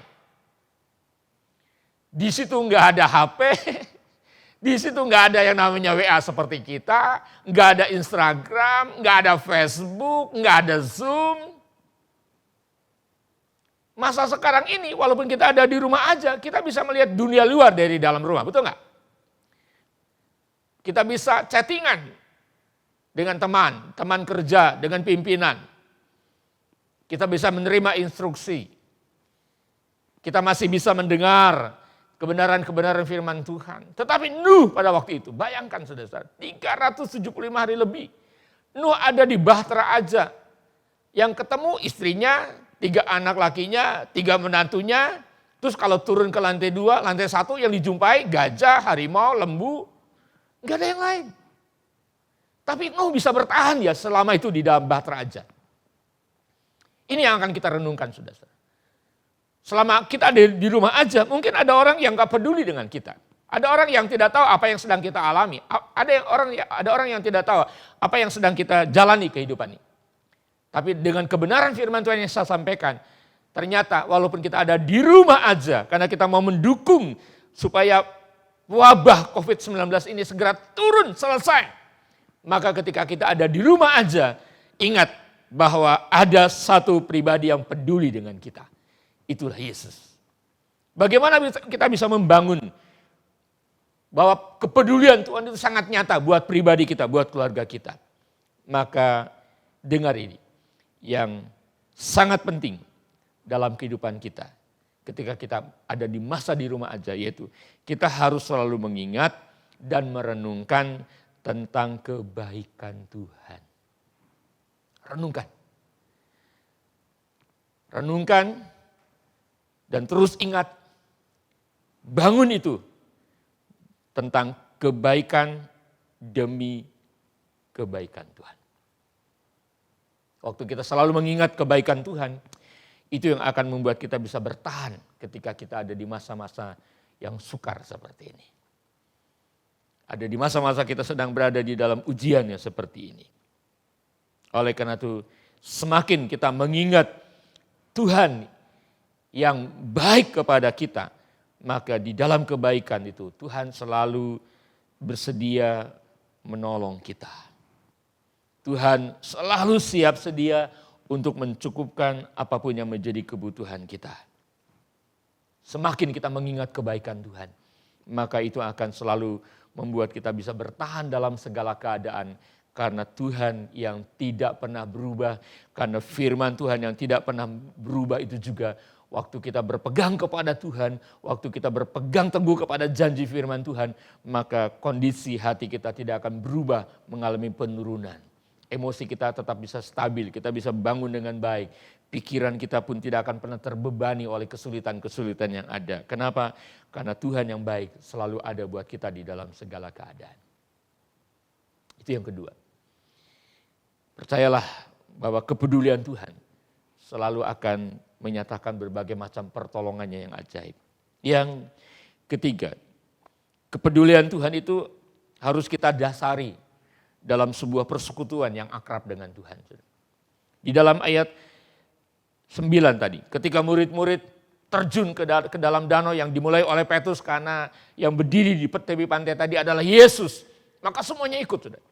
Di situ nggak ada HP, di situ nggak ada yang namanya WA seperti kita, nggak ada Instagram, nggak ada Facebook, nggak ada Zoom. Masa sekarang ini walaupun kita ada di rumah aja, kita bisa melihat dunia luar dari dalam rumah, betul nggak? Kita bisa chattingan dengan teman kerja, dengan pimpinan. Kita bisa menerima instruksi. Kita masih bisa mendengar kebenaran-kebenaran firman Tuhan. Tetapi Nuh pada waktu itu, bayangkan saudara, 375 hari lebih. Nuh ada di bahtera aja. Yang ketemu istrinya, 3 anak lakinya, 3 menantunya. Terus kalau turun ke lantai 2, lantai 1 yang dijumpai gajah, harimau, lembu. Enggak ada yang lain. Tapi Nuh bisa bertahan ya selama itu di dalam bahtera aja. Ini yang akan kita renungkan saudara. Selama kita ada di rumah aja, mungkin ada orang yang gak peduli dengan kita. Ada orang yang tidak tahu apa yang sedang kita alami. Ada orang yang tidak tahu apa yang sedang kita jalani kehidupan ini. Tapi dengan kebenaran firman Tuhan yang saya sampaikan, ternyata walaupun kita ada di rumah aja, karena kita mau mendukung supaya wabah COVID-19 ini segera turun, selesai. Maka ketika kita ada di rumah aja, ingat bahwa ada satu pribadi yang peduli dengan kita. Itulah Yesus. Bagaimana kita bisa membangun bahwa kepedulian Tuhan itu sangat nyata buat pribadi kita, buat keluarga kita. Maka dengar ini yang sangat penting dalam kehidupan kita. Ketika kita ada di masa di rumah aja, yaitu kita harus selalu mengingat dan merenungkan tentang kebaikan Tuhan. Renungkan. Renungkan dan terus ingat. Bangun itu tentang kebaikan demi kebaikan Tuhan. Waktu kita selalu mengingat kebaikan Tuhan, itu yang akan membuat kita bisa bertahan ketika kita ada di masa-masa yang sukar seperti ini. Ada di masa-masa kita sedang berada di dalam ujian yang seperti ini. Oleh karena itu, semakin kita mengingat Tuhan yang baik kepada kita, maka di dalam kebaikan itu Tuhan selalu bersedia menolong kita. Tuhan selalu siap sedia untuk mencukupkan apapun yang menjadi kebutuhan kita. Semakin kita mengingat kebaikan Tuhan, maka itu akan selalu membuat kita bisa bertahan dalam segala keadaan. Karena Tuhan yang tidak pernah berubah, karena firman Tuhan yang tidak pernah berubah itu juga waktu kita berpegang kepada Tuhan, waktu kita berpegang teguh kepada janji firman Tuhan, maka kondisi hati kita tidak akan berubah mengalami penurunan. Emosi kita tetap bisa stabil, kita bisa bangun dengan baik. Pikiran kita pun tidak akan pernah terbebani oleh kesulitan-kesulitan yang ada. Kenapa? Karena Tuhan yang baik selalu ada buat kita di dalam segala keadaan. Itu yang kedua. Percayalah bahwa kepedulian Tuhan selalu akan menyatakan berbagai macam pertolongannya yang ajaib. Yang ketiga, kepedulian Tuhan itu harus kita dasari dalam sebuah persekutuan yang akrab dengan Tuhan. Di dalam ayat 9 tadi, ketika murid-murid terjun ke dalam danau yang dimulai oleh Petrus karena yang berdiri di tepi pantai tadi adalah Yesus, maka semuanya ikut. Sudah.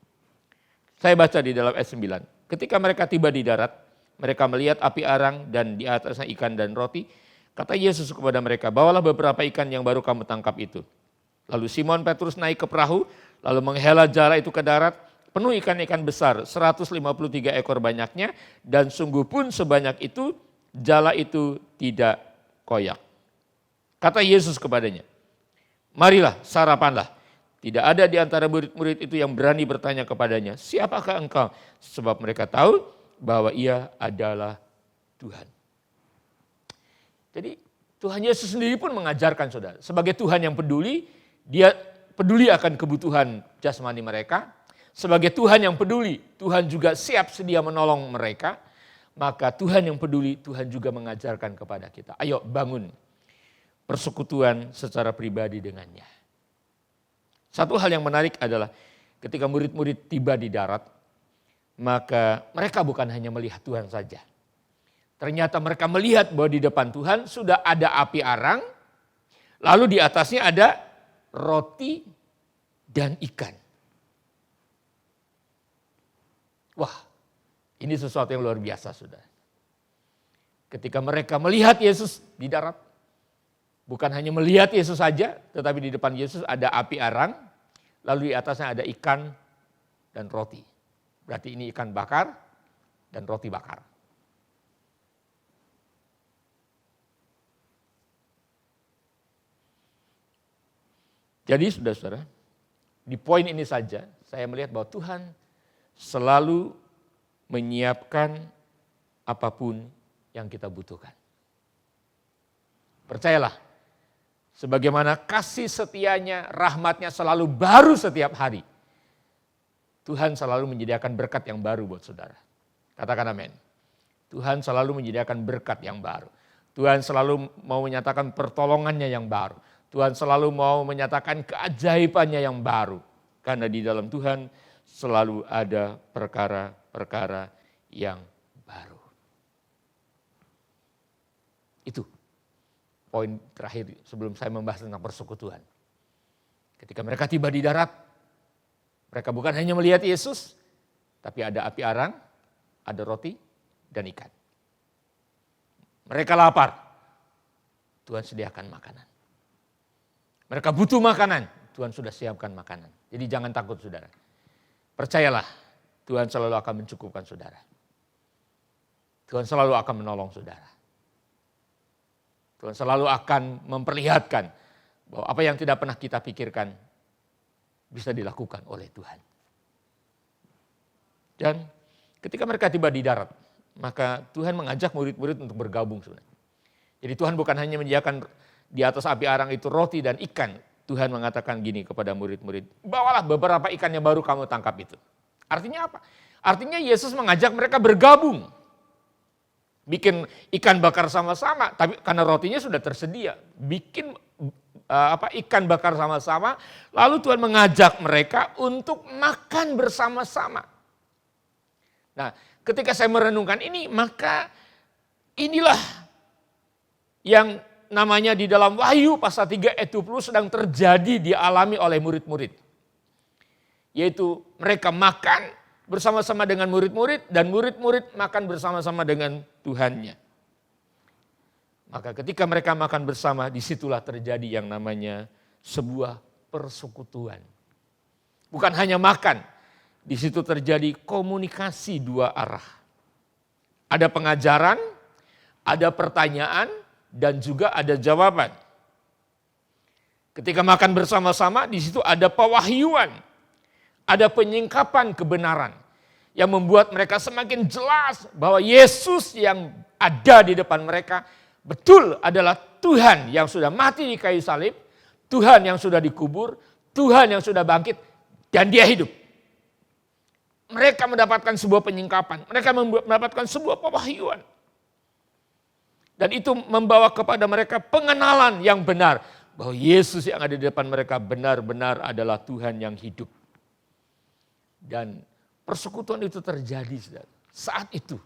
Saya baca di dalam ayat 9. Ketika mereka tiba di darat, mereka melihat api arang dan di atasnya ikan dan roti. Kata Yesus kepada mereka, bawalah beberapa ikan yang baru kamu tangkap itu. Lalu Simon Petrus naik ke perahu, lalu menghela jala itu ke darat, penuh ikan-ikan besar, 153 ekor banyaknya, dan sungguh pun sebanyak itu, jala itu tidak koyak. Kata Yesus kepadanya, marilah sarapanlah. Tidak ada di antara murid-murid itu yang berani bertanya kepadanya, siapakah engkau? Sebab mereka tahu bahwa ia adalah Tuhan. Jadi Tuhan Yesus sendiri pun mengajarkan saudara, sebagai Tuhan yang peduli, dia peduli akan kebutuhan jasmani mereka. Sebagai Tuhan yang peduli, Tuhan juga siap sedia menolong mereka. Maka Tuhan yang peduli, Tuhan juga mengajarkan kepada kita, ayo bangun persekutuan secara pribadi dengannya. Satu hal yang menarik adalah ketika murid-murid tiba di darat, maka mereka bukan hanya melihat Tuhan saja. Ternyata mereka melihat bahwa di depan Tuhan sudah ada api arang, lalu di atasnya ada roti dan ikan. Wah, ini sesuatu yang luar biasa, saudara. Ketika mereka melihat Yesus di darat, bukan hanya melihat Yesus saja, tetapi di depan Yesus ada api arang, lalu di atasnya ada ikan dan roti. Berarti ini ikan bakar dan roti bakar. Jadi saudara-saudara, di poin ini saja saya melihat bahwa Tuhan selalu menyiapkan apapun yang kita butuhkan. Percayalah, sebagaimana kasih setianya, rahmatnya selalu baru setiap hari. Tuhan selalu menyediakan berkat yang baru buat saudara. Katakan amin. Tuhan selalu menyediakan berkat yang baru. Tuhan selalu mau menyatakan pertolongannya yang baru. Tuhan selalu mau menyatakan keajaibannya yang baru. Karena di dalam Tuhan selalu ada perkara-perkara yang baru. Itu poin terakhir sebelum saya membahas tentang persekutuan. Ketika mereka tiba di darat, mereka bukan hanya melihat Yesus, tapi ada api arang, ada roti, dan ikan. Mereka lapar, Tuhan sediakan makanan. Mereka butuh makanan, Tuhan sudah siapkan makanan. Jadi jangan takut saudara. Percayalah, Tuhan selalu akan mencukupkan saudara. Tuhan selalu akan menolong saudara. Tuhan selalu akan memperlihatkan bahwa apa yang tidak pernah kita pikirkan bisa dilakukan oleh Tuhan. Dan ketika mereka tiba di darat, maka Tuhan mengajak murid-murid untuk bergabung sebenarnya. Jadi Tuhan bukan hanya menyediakan di atas api arang itu roti dan ikan. Tuhan mengatakan gini kepada murid-murid, bawalah beberapa ikan yang baru kamu tangkap itu. Artinya apa? Artinya Yesus mengajak mereka bergabung. Bikin ikan bakar sama-sama, tapi karena rotinya sudah tersedia. Bikin ikan bakar sama-sama, lalu Tuhan mengajak mereka untuk makan bersama-sama. Nah, ketika saya merenungkan ini, maka inilah yang namanya di dalam Wahyu pasal 3 ayat 20 sedang terjadi dialami oleh murid-murid. Yaitu mereka makan bersama-sama dengan murid-murid dan murid-murid makan bersama-sama dengan Tuhannya. Maka ketika mereka makan bersama, disitulah terjadi yang namanya sebuah persekutuan. Bukan hanya makan, di situ terjadi komunikasi dua arah. Ada pengajaran, ada pertanyaan, dan juga ada jawaban. Ketika makan bersama-sama, di situ ada pewahyuan, ada penyingkapan kebenaran yang membuat mereka semakin jelas bahwa Yesus yang ada di depan mereka betul adalah Tuhan yang sudah mati di kayu salib, Tuhan yang sudah dikubur, Tuhan yang sudah bangkit, dan Dia hidup. Mereka mendapatkan sebuah penyingkapan, mereka mendapatkan sebuah pewahyuan. Dan itu membawa kepada mereka pengenalan yang benar. Bahwa Yesus yang ada di depan mereka benar-benar adalah Tuhan yang hidup. Dan persekutuan itu terjadi saat itu.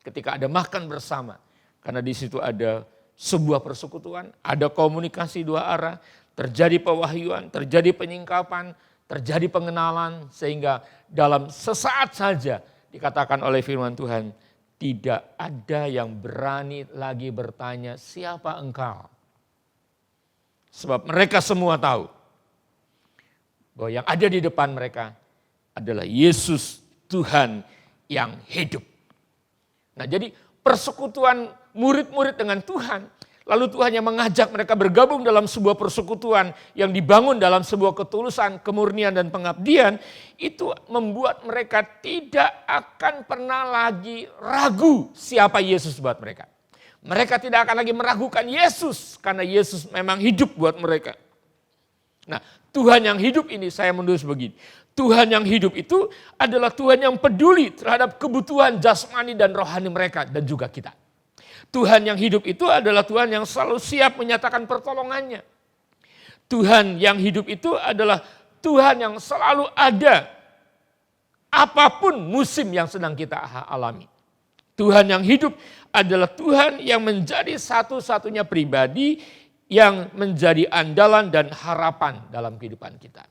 Ketika ada makan bersama. Karena di situ ada sebuah persekutuan, ada komunikasi dua arah, terjadi pewahyuan, terjadi penyingkapan, terjadi pengenalan. Sehingga dalam sesaat saja dikatakan oleh firman Tuhan, tidak ada yang berani lagi bertanya, siapa engkau? Sebab mereka semua tahu bahwa yang ada di depan mereka adalah Yesus Tuhan yang hidup. Nah, jadi persekutuan murid-murid dengan Tuhan, lalu Tuhan yang mengajak mereka bergabung dalam sebuah persekutuan yang dibangun dalam sebuah ketulusan, kemurnian, dan pengabdian, itu membuat mereka tidak akan pernah lagi ragu siapa Yesus buat mereka. Mereka tidak akan lagi meragukan Yesus karena Yesus memang hidup buat mereka. Nah, Tuhan yang hidup ini saya menulis begini. Tuhan yang hidup itu adalah Tuhan yang peduli terhadap kebutuhan jasmani dan rohani mereka dan juga kita. Tuhan yang hidup itu adalah Tuhan yang selalu siap menyatakan pertolongannya. Tuhan yang hidup itu adalah Tuhan yang selalu ada apapun musim yang sedang kita alami. Tuhan yang hidup adalah Tuhan yang menjadi satu-satunya pribadi yang menjadi andalan dan harapan dalam kehidupan kita.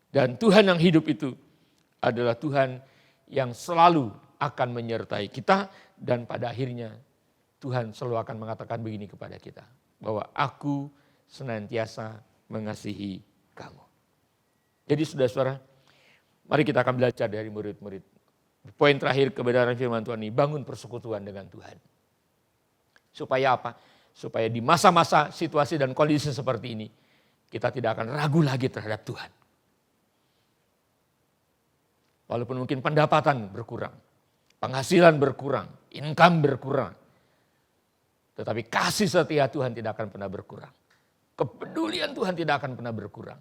Dan Tuhan yang hidup itu adalah Tuhan yang selalu akan menyertai kita dan pada akhirnya Tuhan selalu akan mengatakan begini kepada kita, bahwa aku senantiasa mengasihi kamu. Jadi saudara-saudara, mari kita akan belajar dari murid-murid. Poin terakhir kebenaran firman Tuhan ini, bangun persekutuan dengan Tuhan. Supaya apa? Supaya di masa-masa situasi dan kondisi seperti ini, kita tidak akan ragu lagi terhadap Tuhan. Walaupun mungkin pendapatan berkurang, penghasilan berkurang, income berkurang. Tetapi kasih setia Tuhan tidak akan pernah berkurang. Kepedulian Tuhan tidak akan pernah berkurang.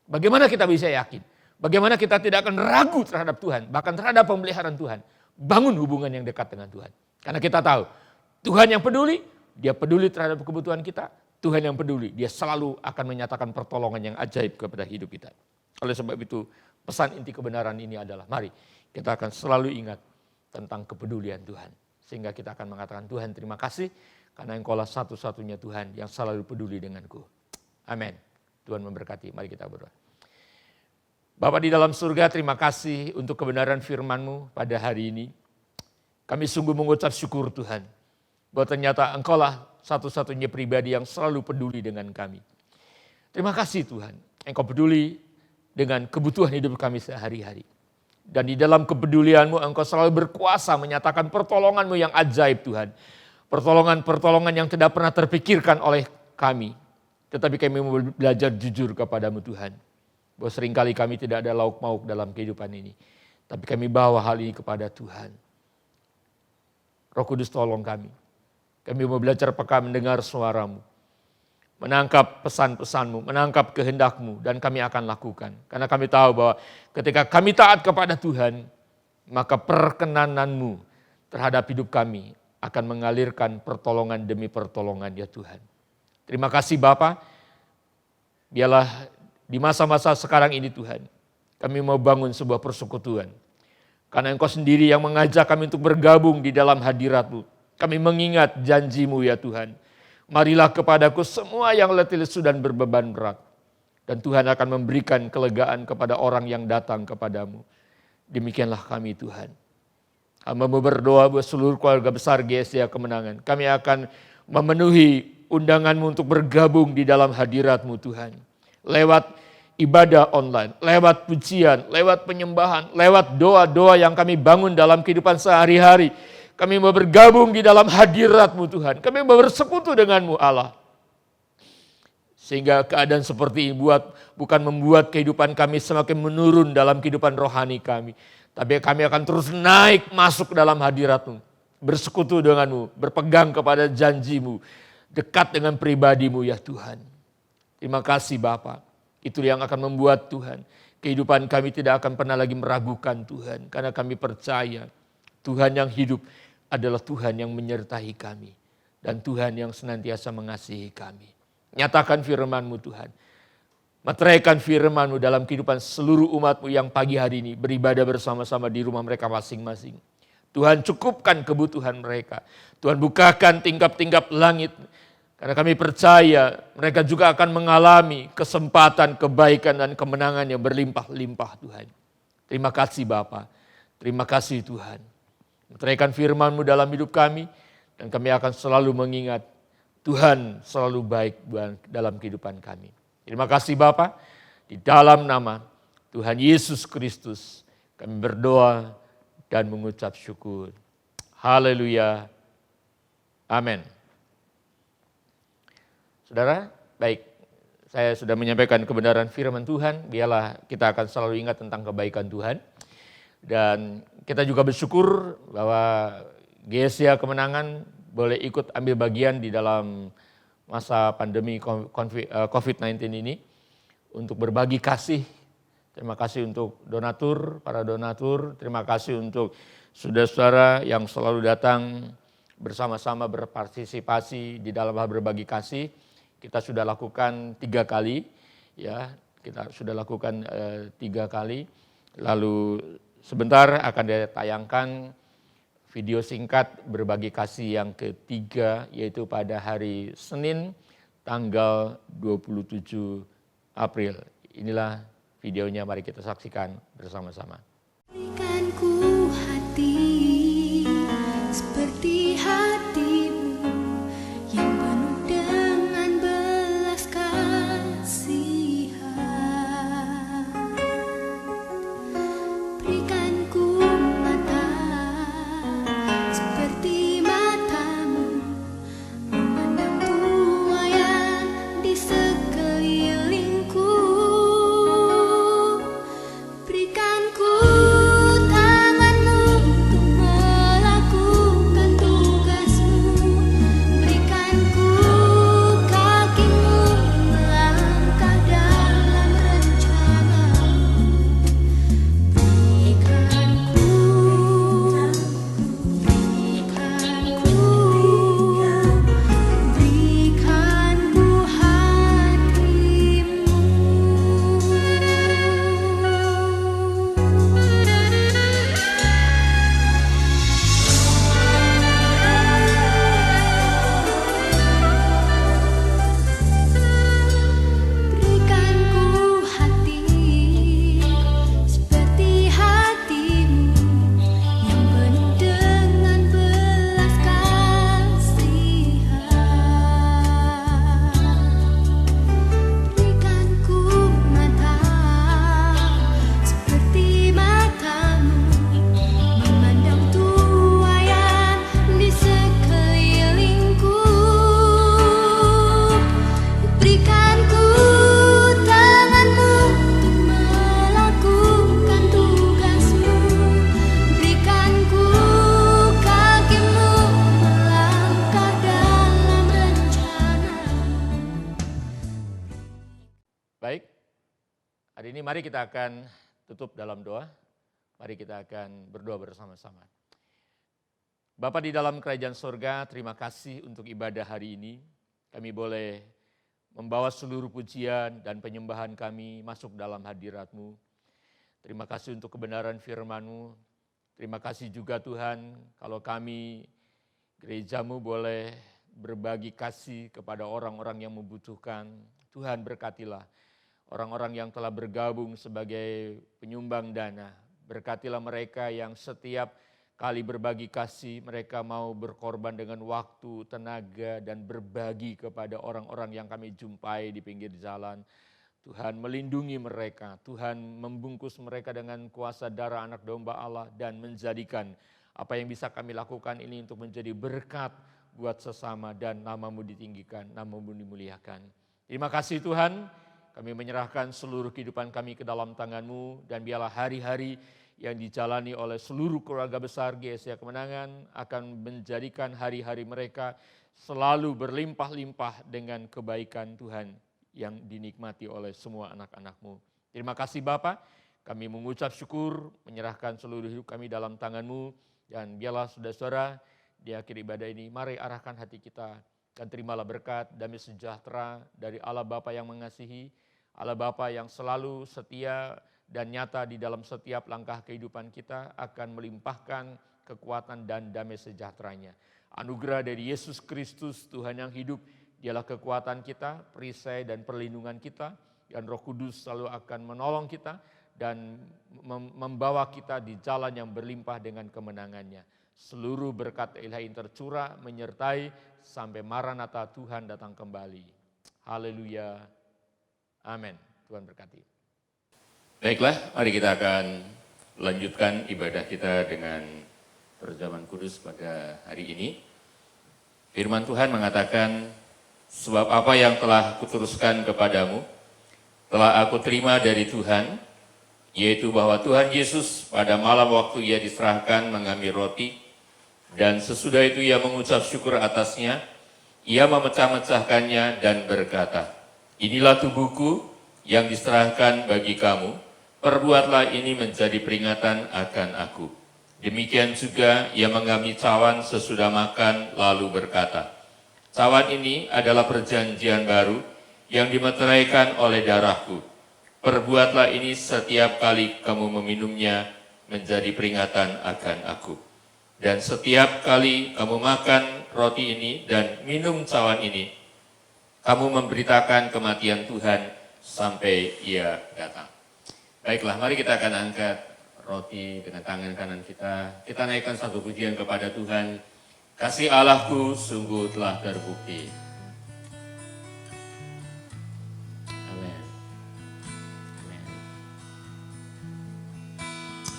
Bagaimana kita bisa yakin? Bagaimana kita tidak akan ragu terhadap Tuhan, bahkan terhadap pemeliharaan Tuhan. Bangun hubungan yang dekat dengan Tuhan. Karena kita tahu, Tuhan yang peduli, Dia peduli terhadap kebutuhan kita. Tuhan yang peduli, Dia selalu akan menyatakan pertolongan yang ajaib kepada hidup kita. Oleh sebab itu, pesan inti kebenaran ini adalah, mari kita akan selalu ingat tentang kepedulian Tuhan. Sehingga kita akan mengatakan, Tuhan terima kasih, karena Engkaulah satu-satunya Tuhan yang selalu peduli denganku. Amin. Tuhan memberkati, mari kita berdoa. Bapa di dalam surga, terima kasih untuk kebenaran firman-Mu pada hari ini. Kami sungguh mengucap syukur Tuhan, bahwa ternyata Engkaulah satu-satunya pribadi yang selalu peduli dengan kami. Terima kasih Tuhan, Engkau peduli dengan kebutuhan hidup kami sehari-hari. Dan di dalam kepedulian-Mu Engkau selalu berkuasa menyatakan pertolongan-Mu yang ajaib Tuhan. Pertolongan-pertolongan yang tidak pernah terpikirkan oleh kami. Tetapi kami mau belajar jujur kepada-Mu Tuhan. Bahwa seringkali kami tidak ada lauk pauk dalam kehidupan ini. Tapi kami bawa hal ini kepada Tuhan. Roh Kudus tolong kami. Kami mau belajar peka mendengar suara-Mu. Menangkap pesan-pesan-Mu, menangkap kehendak-Mu. Dan kami akan lakukan. Karena kami tahu bahwa ketika kami taat kepada Tuhan, maka perkenanan-Mu terhadap hidup kami akan mengalirkan pertolongan demi pertolongan ya Tuhan. Terima kasih Bapa. Biarlah di masa-masa sekarang ini Tuhan, kami mau bangun sebuah persekutuan. Karena Engkau sendiri yang mengajak kami untuk bergabung di dalam hadirat-Mu. Kami mengingat janji-Mu ya Tuhan. Marilah kepadaku semua yang letih lesu dan berbeban berat. Dan Tuhan akan memberikan kelegaan kepada orang yang datang kepadamu. Demikianlah kami Tuhan. Hamba-Mu berdoa buat seluruh keluarga besar GSDA Kemenangan. Kami akan memenuhi undangan-Mu untuk bergabung di dalam hadirat-Mu Tuhan. Lewat ibadah online, lewat pujian, lewat penyembahan, lewat doa-doa yang kami bangun dalam kehidupan sehari-hari. Kami mau bergabung di dalam hadirat-Mu Tuhan. Kami mau bersekutu dengan-Mu Allah. Sehingga keadaan seperti ini bukan membuat kehidupan kami semakin menurun dalam kehidupan rohani kami. Tapi kami akan terus naik masuk dalam hadirat-Mu. Bersekutu dengan-Mu, berpegang kepada janji-Mu. Dekat dengan pribadi-Mu ya Tuhan. Terima kasih Bapa. Itu yang akan membuat Tuhan, kehidupan kami tidak akan pernah lagi meragukan Tuhan. Karena kami percaya Tuhan yang hidup adalah Tuhan yang menyertai kami. Dan Tuhan yang senantiasa mengasihi kami. Nyatakan firman-Mu Tuhan. Materaikan firman-Mu dalam kehidupan seluruh umat-Mu yang pagi hari ini beribadah bersama-sama di rumah mereka masing-masing. Tuhan cukupkan kebutuhan mereka. Tuhan bukakan tingkap-tingkap langit. Karena kami percaya mereka juga akan mengalami kesempatan, kebaikan, dan kemenangan yang berlimpah-limpah Tuhan. Terima kasih Bapa. Terima kasih Tuhan. Meteraikan firman-Mu dalam hidup kami. Dan kami akan selalu mengingat Tuhan selalu baik dalam kehidupan kami. Terima kasih Bapa. Di dalam nama Tuhan Yesus Kristus, kami berdoa dan mengucap syukur. Haleluya. Amin. Saudara, baik, saya sudah menyampaikan kebenaran firman Tuhan, biarlah kita akan selalu ingat tentang kebaikan Tuhan. Dan kita juga bersyukur bahwa GSIA Kemenangan boleh ikut ambil bagian di dalam masa pandemi COVID-19 ini untuk berbagi kasih. Terima kasih untuk donatur, para donatur, terima kasih untuk saudara-saudara yang selalu datang bersama-sama berpartisipasi di dalam hal berbagi kasih. Kita sudah lakukan 3 kali, ya, kita sudah lakukan 3 kali. Lalu sebentar akan ditayangkan video singkat berbagi kasih yang ketiga, yaitu pada hari Senin tanggal 27 April. Inilah videonya, mari kita saksikan bersama-sama. Berikan ku hati seperti hatimu yang penuh dengan belas kasihan. Berikan ku mata seperti matamu memandang tuayan di sekelilingku. Berikan ku tanganmu untuk melakukan tugasmu. Berikan ku kakimu melangkah dalam rencanamu. Berikan ku hati seperti hatimu yang penuh dengan belas kasihan. Berikan ku mata seperti matamu memandang tuayan di sekelilingku. Berikan ku tanganmu untuk melakukan tugasmu. Berikan ku kakimu melangkah dalam rencanamu. Baik, hari ini mari kita akan tutup dalam doa. Mari kita akan berdoa bersama-sama. Bapa di dalam kerajaan sorga, terima kasih untuk ibadah hari ini. Kami boleh membawa seluruh pujian dan penyembahan kami masuk dalam hadirat-Mu. Terima kasih untuk kebenaran firman-Mu. Terima kasih juga Tuhan, kalau kami gereja-Mu boleh berbagi kasih kepada orang-orang yang membutuhkan. Tuhan berkatilah orang-orang yang telah bergabung sebagai penyumbang dana. Berkatilah mereka yang setiap kali berbagi kasih, mereka mau berkorban dengan waktu, tenaga, dan berbagi kepada orang-orang yang kami jumpai di pinggir jalan. Tuhan melindungi mereka, Tuhan membungkus mereka dengan kuasa darah anak domba Allah dan menjadikan apa yang bisa kami lakukan ini untuk menjadi berkat buat sesama dan nama-Mu ditinggikan, nama-Mu dimuliakan. Terima kasih Tuhan, kami menyerahkan seluruh kehidupan kami ke dalam tangan-Mu dan biarlah hari-hari yang dijalani oleh seluruh keluarga besar GSIA Kemenangan akan menjadikan hari-hari mereka selalu berlimpah-limpah dengan kebaikan Tuhan yang dinikmati oleh semua anak-anak-Mu. Terima kasih Bapa, kami mengucap syukur, menyerahkan seluruh hidup kami dalam tangan-Mu, dan biarlah saudara-saudara di akhir ibadah ini, mari arahkan hati kita dan terimalah berkat damai sejahtera dari Allah Bapa yang mengasihi, Allah Bapa yang selalu setia dan nyata di dalam setiap langkah kehidupan kita akan melimpahkan kekuatan dan damai sejahteranya. Anugerah dari Yesus Kristus Tuhan yang hidup, dialah kekuatan kita, perisai dan perlindungan kita, dan Roh Kudus selalu akan menolong kita dan membawa kita di jalan yang berlimpah dengan kemenangannya. Seluruh berkat ilahi tercurah menyertai sampai Maranatha Tuhan datang kembali. Haleluya. Amin. Tuhan berkati. Baiklah, mari kita akan lanjutkan ibadah kita dengan perjamuan kudus pada hari ini. Firman Tuhan mengatakan, sebab apa yang telah kuteruskan kepadamu, telah aku terima dari Tuhan, yaitu bahwa Tuhan Yesus pada malam waktu ia diserahkan mengambil roti, dan sesudah itu ia mengucap syukur atasnya, ia memecah-mecahkannya dan berkata, inilah tubuhku yang diserahkan bagi kamu, perbuatlah ini menjadi peringatan akan aku. Demikian juga ia mengambil cawan sesudah makan lalu berkata, cawan ini adalah perjanjian baru yang dimeteraikan oleh darahku. Perbuatlah ini setiap kali kamu meminumnya menjadi peringatan akan aku. Dan setiap kali kamu makan roti ini dan minum cawan ini, kamu memberitakan kematian Tuhan sampai ia datang. Baiklah, mari kita akan angkat roti dengan tangan kanan kita. Kita naikkan satu pujian kepada Tuhan. Kasih Allahku sungguh telah terbukti. Amin. Amin.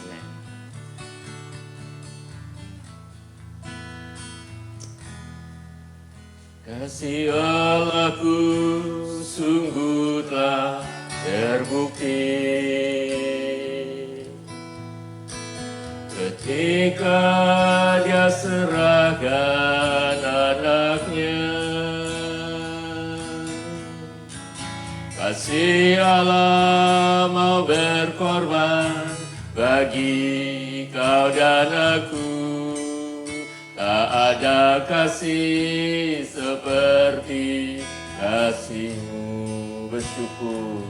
Amin. Kasih Allahku sungguh telah terbukti. Ketika dia serahkan anaknya, kasih Allah mau berkorban bagi kau dan aku. Tak ada kasih seperti kasih-Mu. Bersyukur,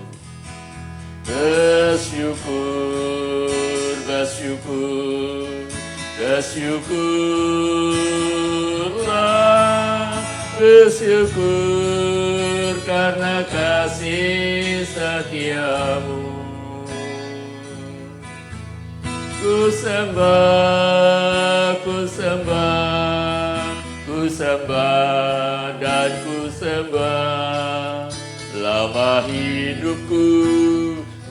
bersyukur, bersyukur, bersyukurlah, bersyukur karena kasih setia-Mu. Ku sembah, ku sembah, ku sembah dan ku sembah. Lama hidupku,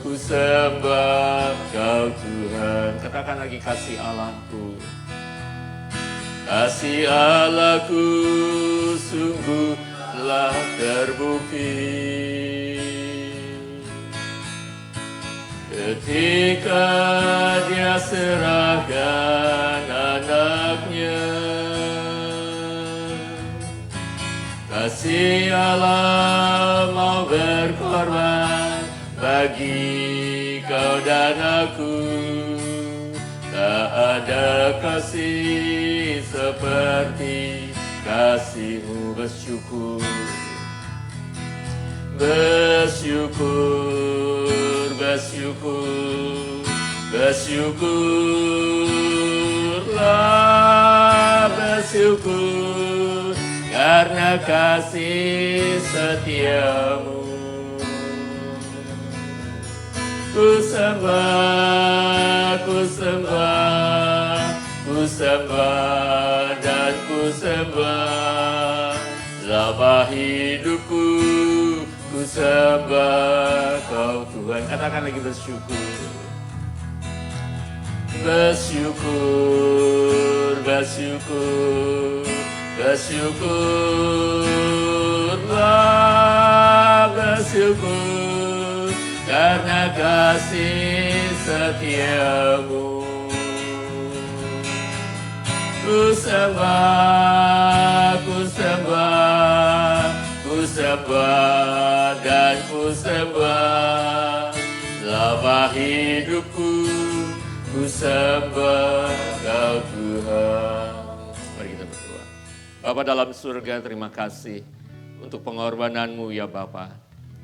ku sembah Kau Tuhan. Katakan lagi, kasih Allahku. Kasih Allahku sungguh telah terbukti. Ketika dia serahkan anaknya, kasih Allah mau berkorban bagi kau dan aku. Tak ada kasih seperti kasih-Mu. Bersyukur, bersyukur, bersyukur, bersyukurlah, bersyukur karena kasih setia-Mu. Ku sembah, ku sembah, ku sembah dan ku sembah. Lama hidupku, ku sembah Kau Tuhan. Katakan lagi, bersyukur. Bersyukur, bersyukur, bersyukurlah, bersyukur karena kasih setia-Mu. Ku sembah, ku sembah, ku sembah dan ku sembah. Selama hidupku, ku sembah Kau Tuhan. Mari kita berdoa. Bapa dalam surga, terima kasih untuk pengorbanan-Mu ya Bapa.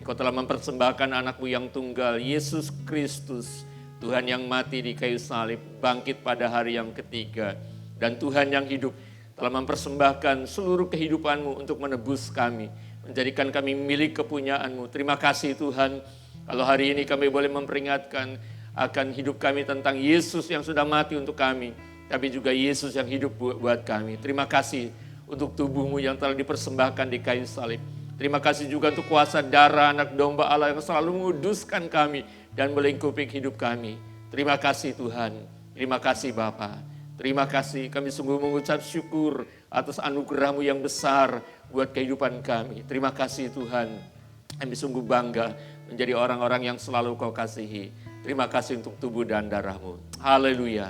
Engkau telah mempersembahkan anak-Mu yang tunggal, Yesus Kristus, Tuhan yang mati di kayu salib, bangkit pada hari yang ketiga. Dan Tuhan yang hidup telah mempersembahkan seluruh kehidupan-Mu untuk menebus kami, menjadikan kami milik kepunyaan-Mu. Terima kasih Tuhan, kalau hari ini kami boleh memperingatkan akan hidup kami tentang Yesus yang sudah mati untuk kami, tapi juga Yesus yang hidup buat kami. Terima kasih untuk tubuh-Mu yang telah dipersembahkan di kayu salib. Terima kasih juga untuk kuasa darah anak domba Allah yang selalu menguduskan kami dan melingkupi hidup kami. Terima kasih Tuhan, terima kasih Bapa. Terima kasih, kami sungguh mengucap syukur atas anugerah-Mu yang besar buat kehidupan kami. Terima kasih Tuhan, kami sungguh bangga menjadi orang-orang yang selalu Kau kasihi. Terima kasih untuk tubuh dan darah-Mu. Haleluya,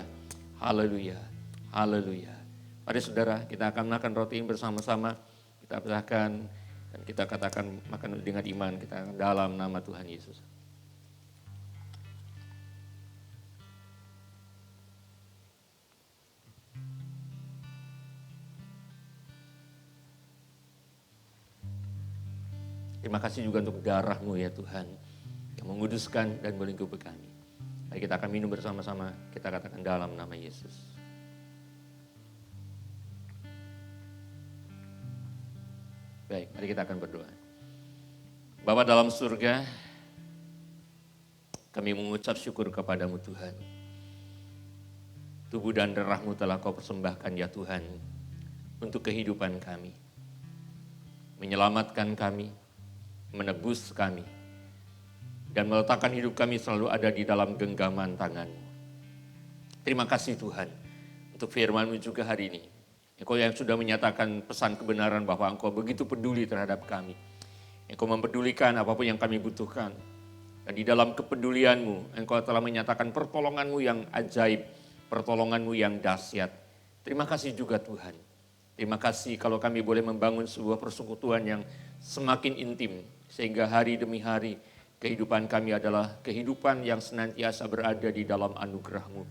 haleluya, haleluya. Mari saudara, kita akan makan roti ini bersama-sama. Kita pecahkan dan kita katakan makan dengan iman kita dalam nama Tuhan Yesus. Terima kasih juga untuk darah-Mu ya Tuhan, yang menguduskan dan melingkupi kami. Mari kita akan minum bersama-sama, kita katakan dalam nama Yesus. Baik, mari kita akan berdoa. Bapa dalam surga, kami mengucap syukur kepadamu Tuhan. Tubuh dan darah-Mu telah Kau persembahkan ya Tuhan, untuk kehidupan kami. Menyelamatkan kami, menebus kami, dan meletakkan hidup kami selalu ada di dalam genggaman tangan-Mu. Terima kasih Tuhan, untuk firman-Mu juga hari ini. Engkau yang sudah menyatakan pesan kebenaran bahwa Engkau begitu peduli terhadap kami. Engkau mempedulikan apapun yang kami butuhkan. Dan di dalam kepedulian-Mu, Engkau telah menyatakan pertolongan-Mu yang ajaib, pertolongan-Mu yang dahsyat. Terima kasih juga Tuhan. Terima kasih kalau kami boleh membangun sebuah persekutuan yang semakin intim. Sehingga hari demi hari kehidupan kami adalah kehidupan yang senantiasa berada di dalam anugerah-Mu.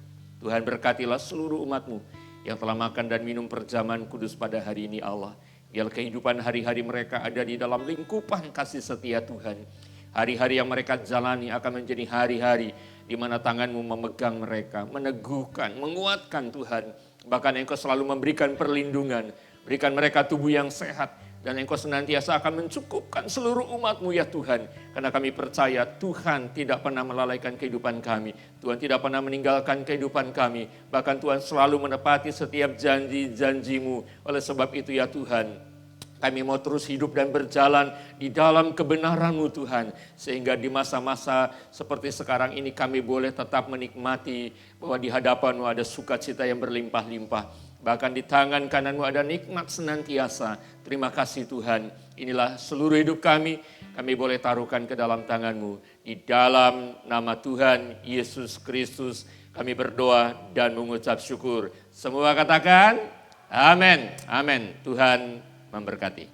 Tuhan berkatilah seluruh umat-Mu yang telah makan dan minum perjamuan kudus pada hari ini Allah. Biar kehidupan hari-hari mereka ada di dalam lingkupan kasih setia Tuhan. Hari-hari yang mereka jalani akan menjadi hari-hari di mana tangan-Mu memegang mereka, meneguhkan, menguatkan Tuhan. Bahkan Engkau selalu memberikan perlindungan, berikan mereka tubuh yang sehat. Dan Engkau senantiasa akan mencukupkan seluruh umat-Mu ya Tuhan. Karena kami percaya Tuhan tidak pernah melalaikan kehidupan kami. Tuhan tidak pernah meninggalkan kehidupan kami. Bahkan Tuhan selalu menepati setiap janji-janji-Mu. Oleh sebab itu ya Tuhan, kami mau terus hidup dan berjalan di dalam kebenaran-Mu Tuhan. Sehingga di masa-masa seperti sekarang ini kami boleh tetap menikmati bahwa di hadapan-Mu ada sukacita yang berlimpah-limpah. Bahkan di tangan kanan-Mu ada nikmat senantiasa. Terima kasih Tuhan. Inilah seluruh hidup kami boleh taruhkan ke dalam tangan-Mu. Di dalam nama Tuhan Yesus Kristus kami berdoa dan mengucap syukur. Semua katakan amin. Amin. Tuhan memberkati.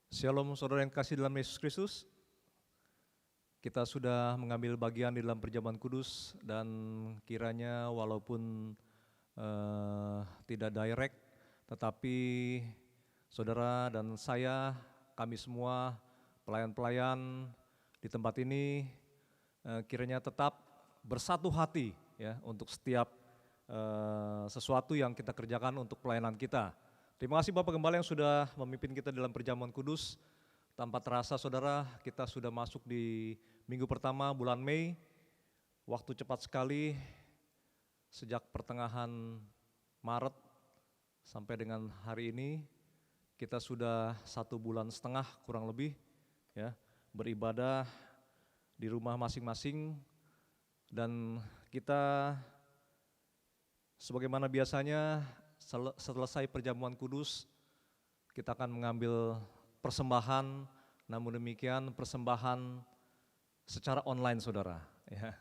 Shalom saudara yang kasih dalam Yesus Kristus. Kita sudah mengambil bagian di dalam perjamuan kudus dan kiranya walaupun tidak direct, tetapi saudara dan saya, kami semua pelayan-pelayan di tempat ini kiranya tetap bersatu hati ya untuk setiap sesuatu yang kita kerjakan untuk pelayanan kita. Terima kasih Bapak Gembala yang sudah memimpin kita dalam perjamuan kudus. Tanpa terasa saudara, kita sudah masuk di minggu pertama bulan Mei. Waktu cepat sekali. Sejak pertengahan Maret sampai dengan hari ini kita sudah 1,5 bulan kurang lebih ya beribadah di rumah masing-masing, dan kita sebagaimana biasanya selesai perjamuan kudus kita akan mengambil persembahan, namun demikian persembahan secara online saudara ya.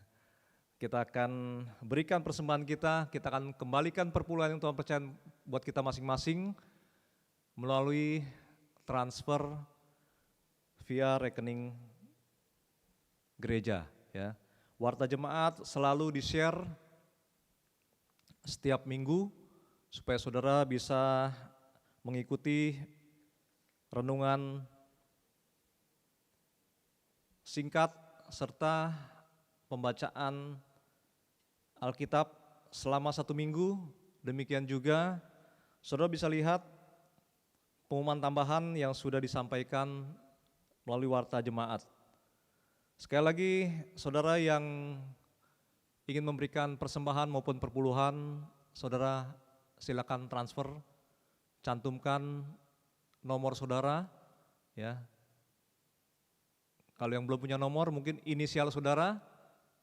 Kita akan berikan persembahan kita akan kembalikan perpuluhan yang Tuhan percaya buat kita masing-masing melalui transfer via rekening gereja ya. Warta Jemaat selalu di-share setiap minggu supaya saudara bisa mengikuti renungan singkat serta pembacaan Alkitab selama 1 minggu. Demikian juga saudara bisa lihat pengumuman tambahan yang sudah disampaikan melalui Warta Jemaat. Sekali lagi saudara yang ingin memberikan persembahan maupun perpuluhan, saudara silakan transfer, cantumkan nomor saudara ya. Kalau yang belum punya nomor mungkin inisial saudara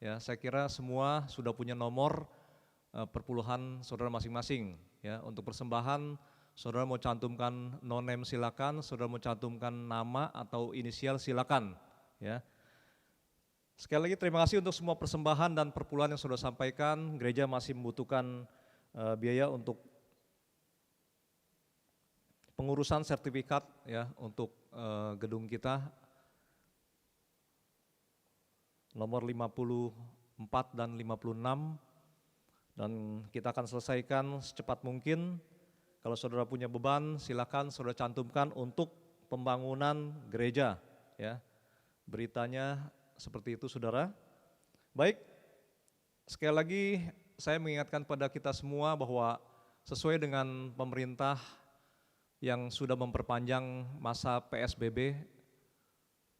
ya saya kira semua sudah punya nomor perpuluhan saudara masing-masing. Ya, untuk persembahan saudara mau cantumkan no name silakan, saudara mau cantumkan nama atau inisial silakan. Ya. Sekali lagi terima kasih untuk semua persembahan dan perpuluhan yang sudah sampaikan. Gereja masih membutuhkan biaya untuk pengurusan sertifikat ya untuk gedung kita nomor 54 dan 56, dan kita akan selesaikan secepat mungkin. Kalau saudara punya beban silakan saudara cantumkan untuk pembangunan gereja ya. Beritanya seperti itu saudara. Baik, sekali lagi saya mengingatkan pada kita semua bahwa sesuai dengan pemerintah yang sudah memperpanjang masa PSBB,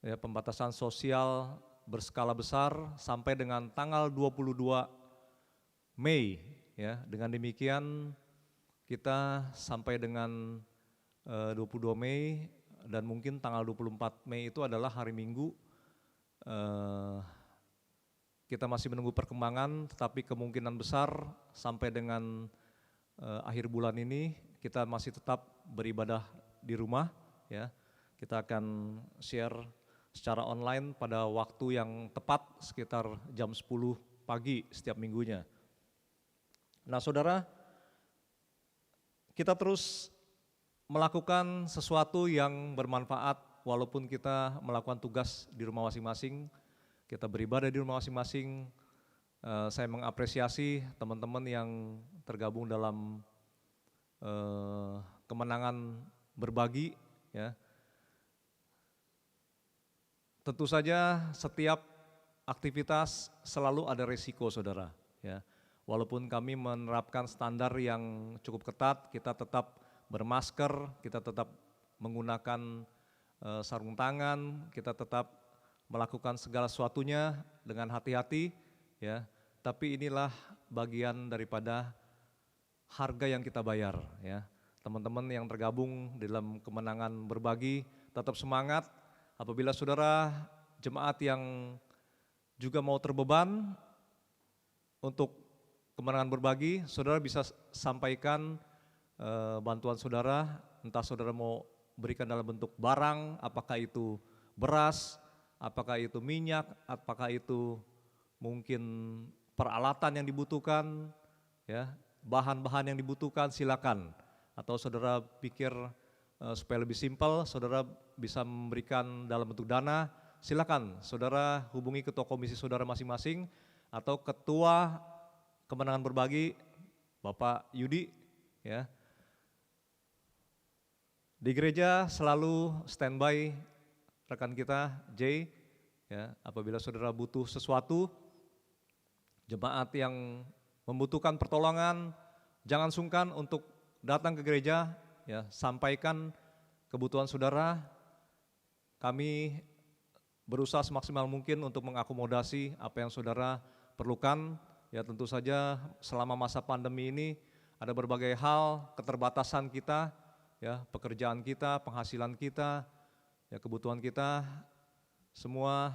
ya, pembatasan sosial berskala besar sampai dengan tanggal 22 Mei. Ya, dengan demikian kita sampai dengan 22 Mei dan mungkin tanggal 24 Mei itu adalah hari Minggu. Kita masih menunggu perkembangan, tetapi kemungkinan besar sampai dengan akhir bulan ini kita masih tetap beribadah di rumah. Ya, kita akan share secara online pada waktu yang tepat sekitar jam 10 pagi setiap minggunya. Nah, saudara, kita terus melakukan sesuatu yang bermanfaat walaupun kita melakukan tugas di rumah masing-masing, kita beribadah di rumah masing-masing. Saya mengapresiasi teman-teman yang tergabung dalam kemenangan berbagi. Ya. Tentu saja setiap aktivitas selalu ada resiko saudara. Ya. Walaupun kami menerapkan standar yang cukup ketat, kita tetap bermasker, kita tetap menggunakan sarung tangan, kita tetap melakukan segala sesuatunya dengan hati-hati, ya. Tapi inilah bagian daripada harga yang kita bayar, ya. Teman-teman yang tergabung dalam kemenangan berbagi, tetap semangat. Apabila saudara jemaat yang juga mau terbeban untuk kemenangan berbagi, saudara bisa sampaikan bantuan saudara, entah saudara mau berikan dalam bentuk barang, apakah itu beras, apakah itu minyak, apakah itu mungkin peralatan yang dibutuhkan, ya, bahan-bahan yang dibutuhkan, silakan. Atau saudara pikir supaya lebih simpel, saudara bisa memberikan dalam bentuk dana, silakan. Saudara hubungi ketua komisi saudara masing-masing atau ketua kemenangan berbagi, Bapak Yudi, ya. Di gereja selalu standby rekan kita J, ya, apabila saudara butuh sesuatu, jemaat yang membutuhkan pertolongan, jangan sungkan untuk datang ke gereja, ya, sampaikan kebutuhan saudara. Kami berusaha semaksimal mungkin untuk mengakomodasi apa yang saudara perlukan. Ya, tentu saja selama masa pandemi ini ada berbagai hal, keterbatasan kita, ya, pekerjaan kita, penghasilan kita, ya, kebutuhan kita, semua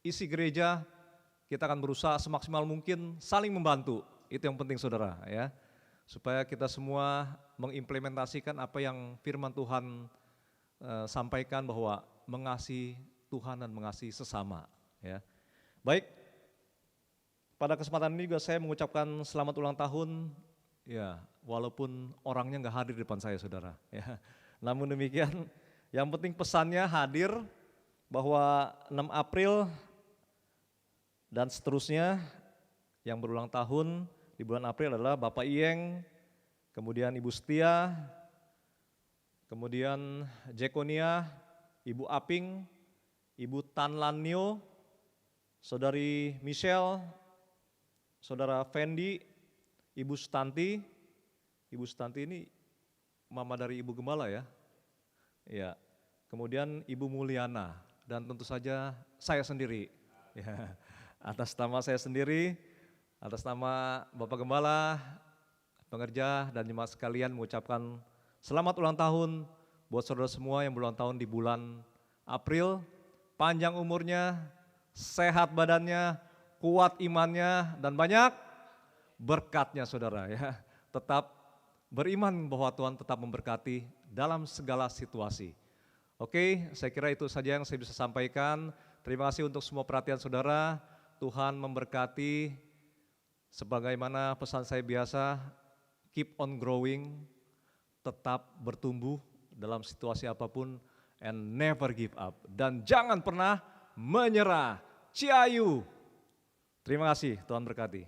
isi gereja kita akan berusaha semaksimal mungkin saling membantu. Itu yang penting saudara, ya, supaya kita semua mengimplementasikan apa yang firman Tuhan sampaikan bahwa mengasihi Tuhan dan mengasihi sesama. Ya. Baik, pada kesempatan ini juga saya mengucapkan selamat ulang tahun. Ya, walaupun orangnya nggak hadir di depan saya, saudara. Ya. Namun demikian, yang penting pesannya hadir bahwa 6 April dan seterusnya yang berulang tahun di bulan April adalah Bapak Iyeng, kemudian Ibu Setia, kemudian Jekonia, Ibu Aping, Ibu Tan Lanio, Saudari Michelle, Saudara Fendi, Ibu Stanti. Ibu Stanti ini mama dari Ibu Gembala, ya. Ya. Kemudian Ibu Mulyana dan tentu saja saya sendiri. Ya. Atas nama saya sendiri, atas nama Bapak Gembala, pengerja dan jemaat sekalian mengucapkan selamat ulang tahun buat saudara semua yang berulang tahun di bulan April. Panjang umurnya, sehat badannya, kuat imannya, dan banyak berkatnya saudara ya. Tetap beriman bahwa Tuhan tetap memberkati dalam segala situasi. Oke, saya kira itu saja yang saya bisa sampaikan. Terima kasih untuk semua perhatian saudara. Tuhan memberkati. Sebagaimana pesan saya biasa, keep on growing, tetap bertumbuh dalam situasi apapun, and never give up. Dan jangan pernah menyerah. Ciayu. Terima kasih, Tuhan berkati.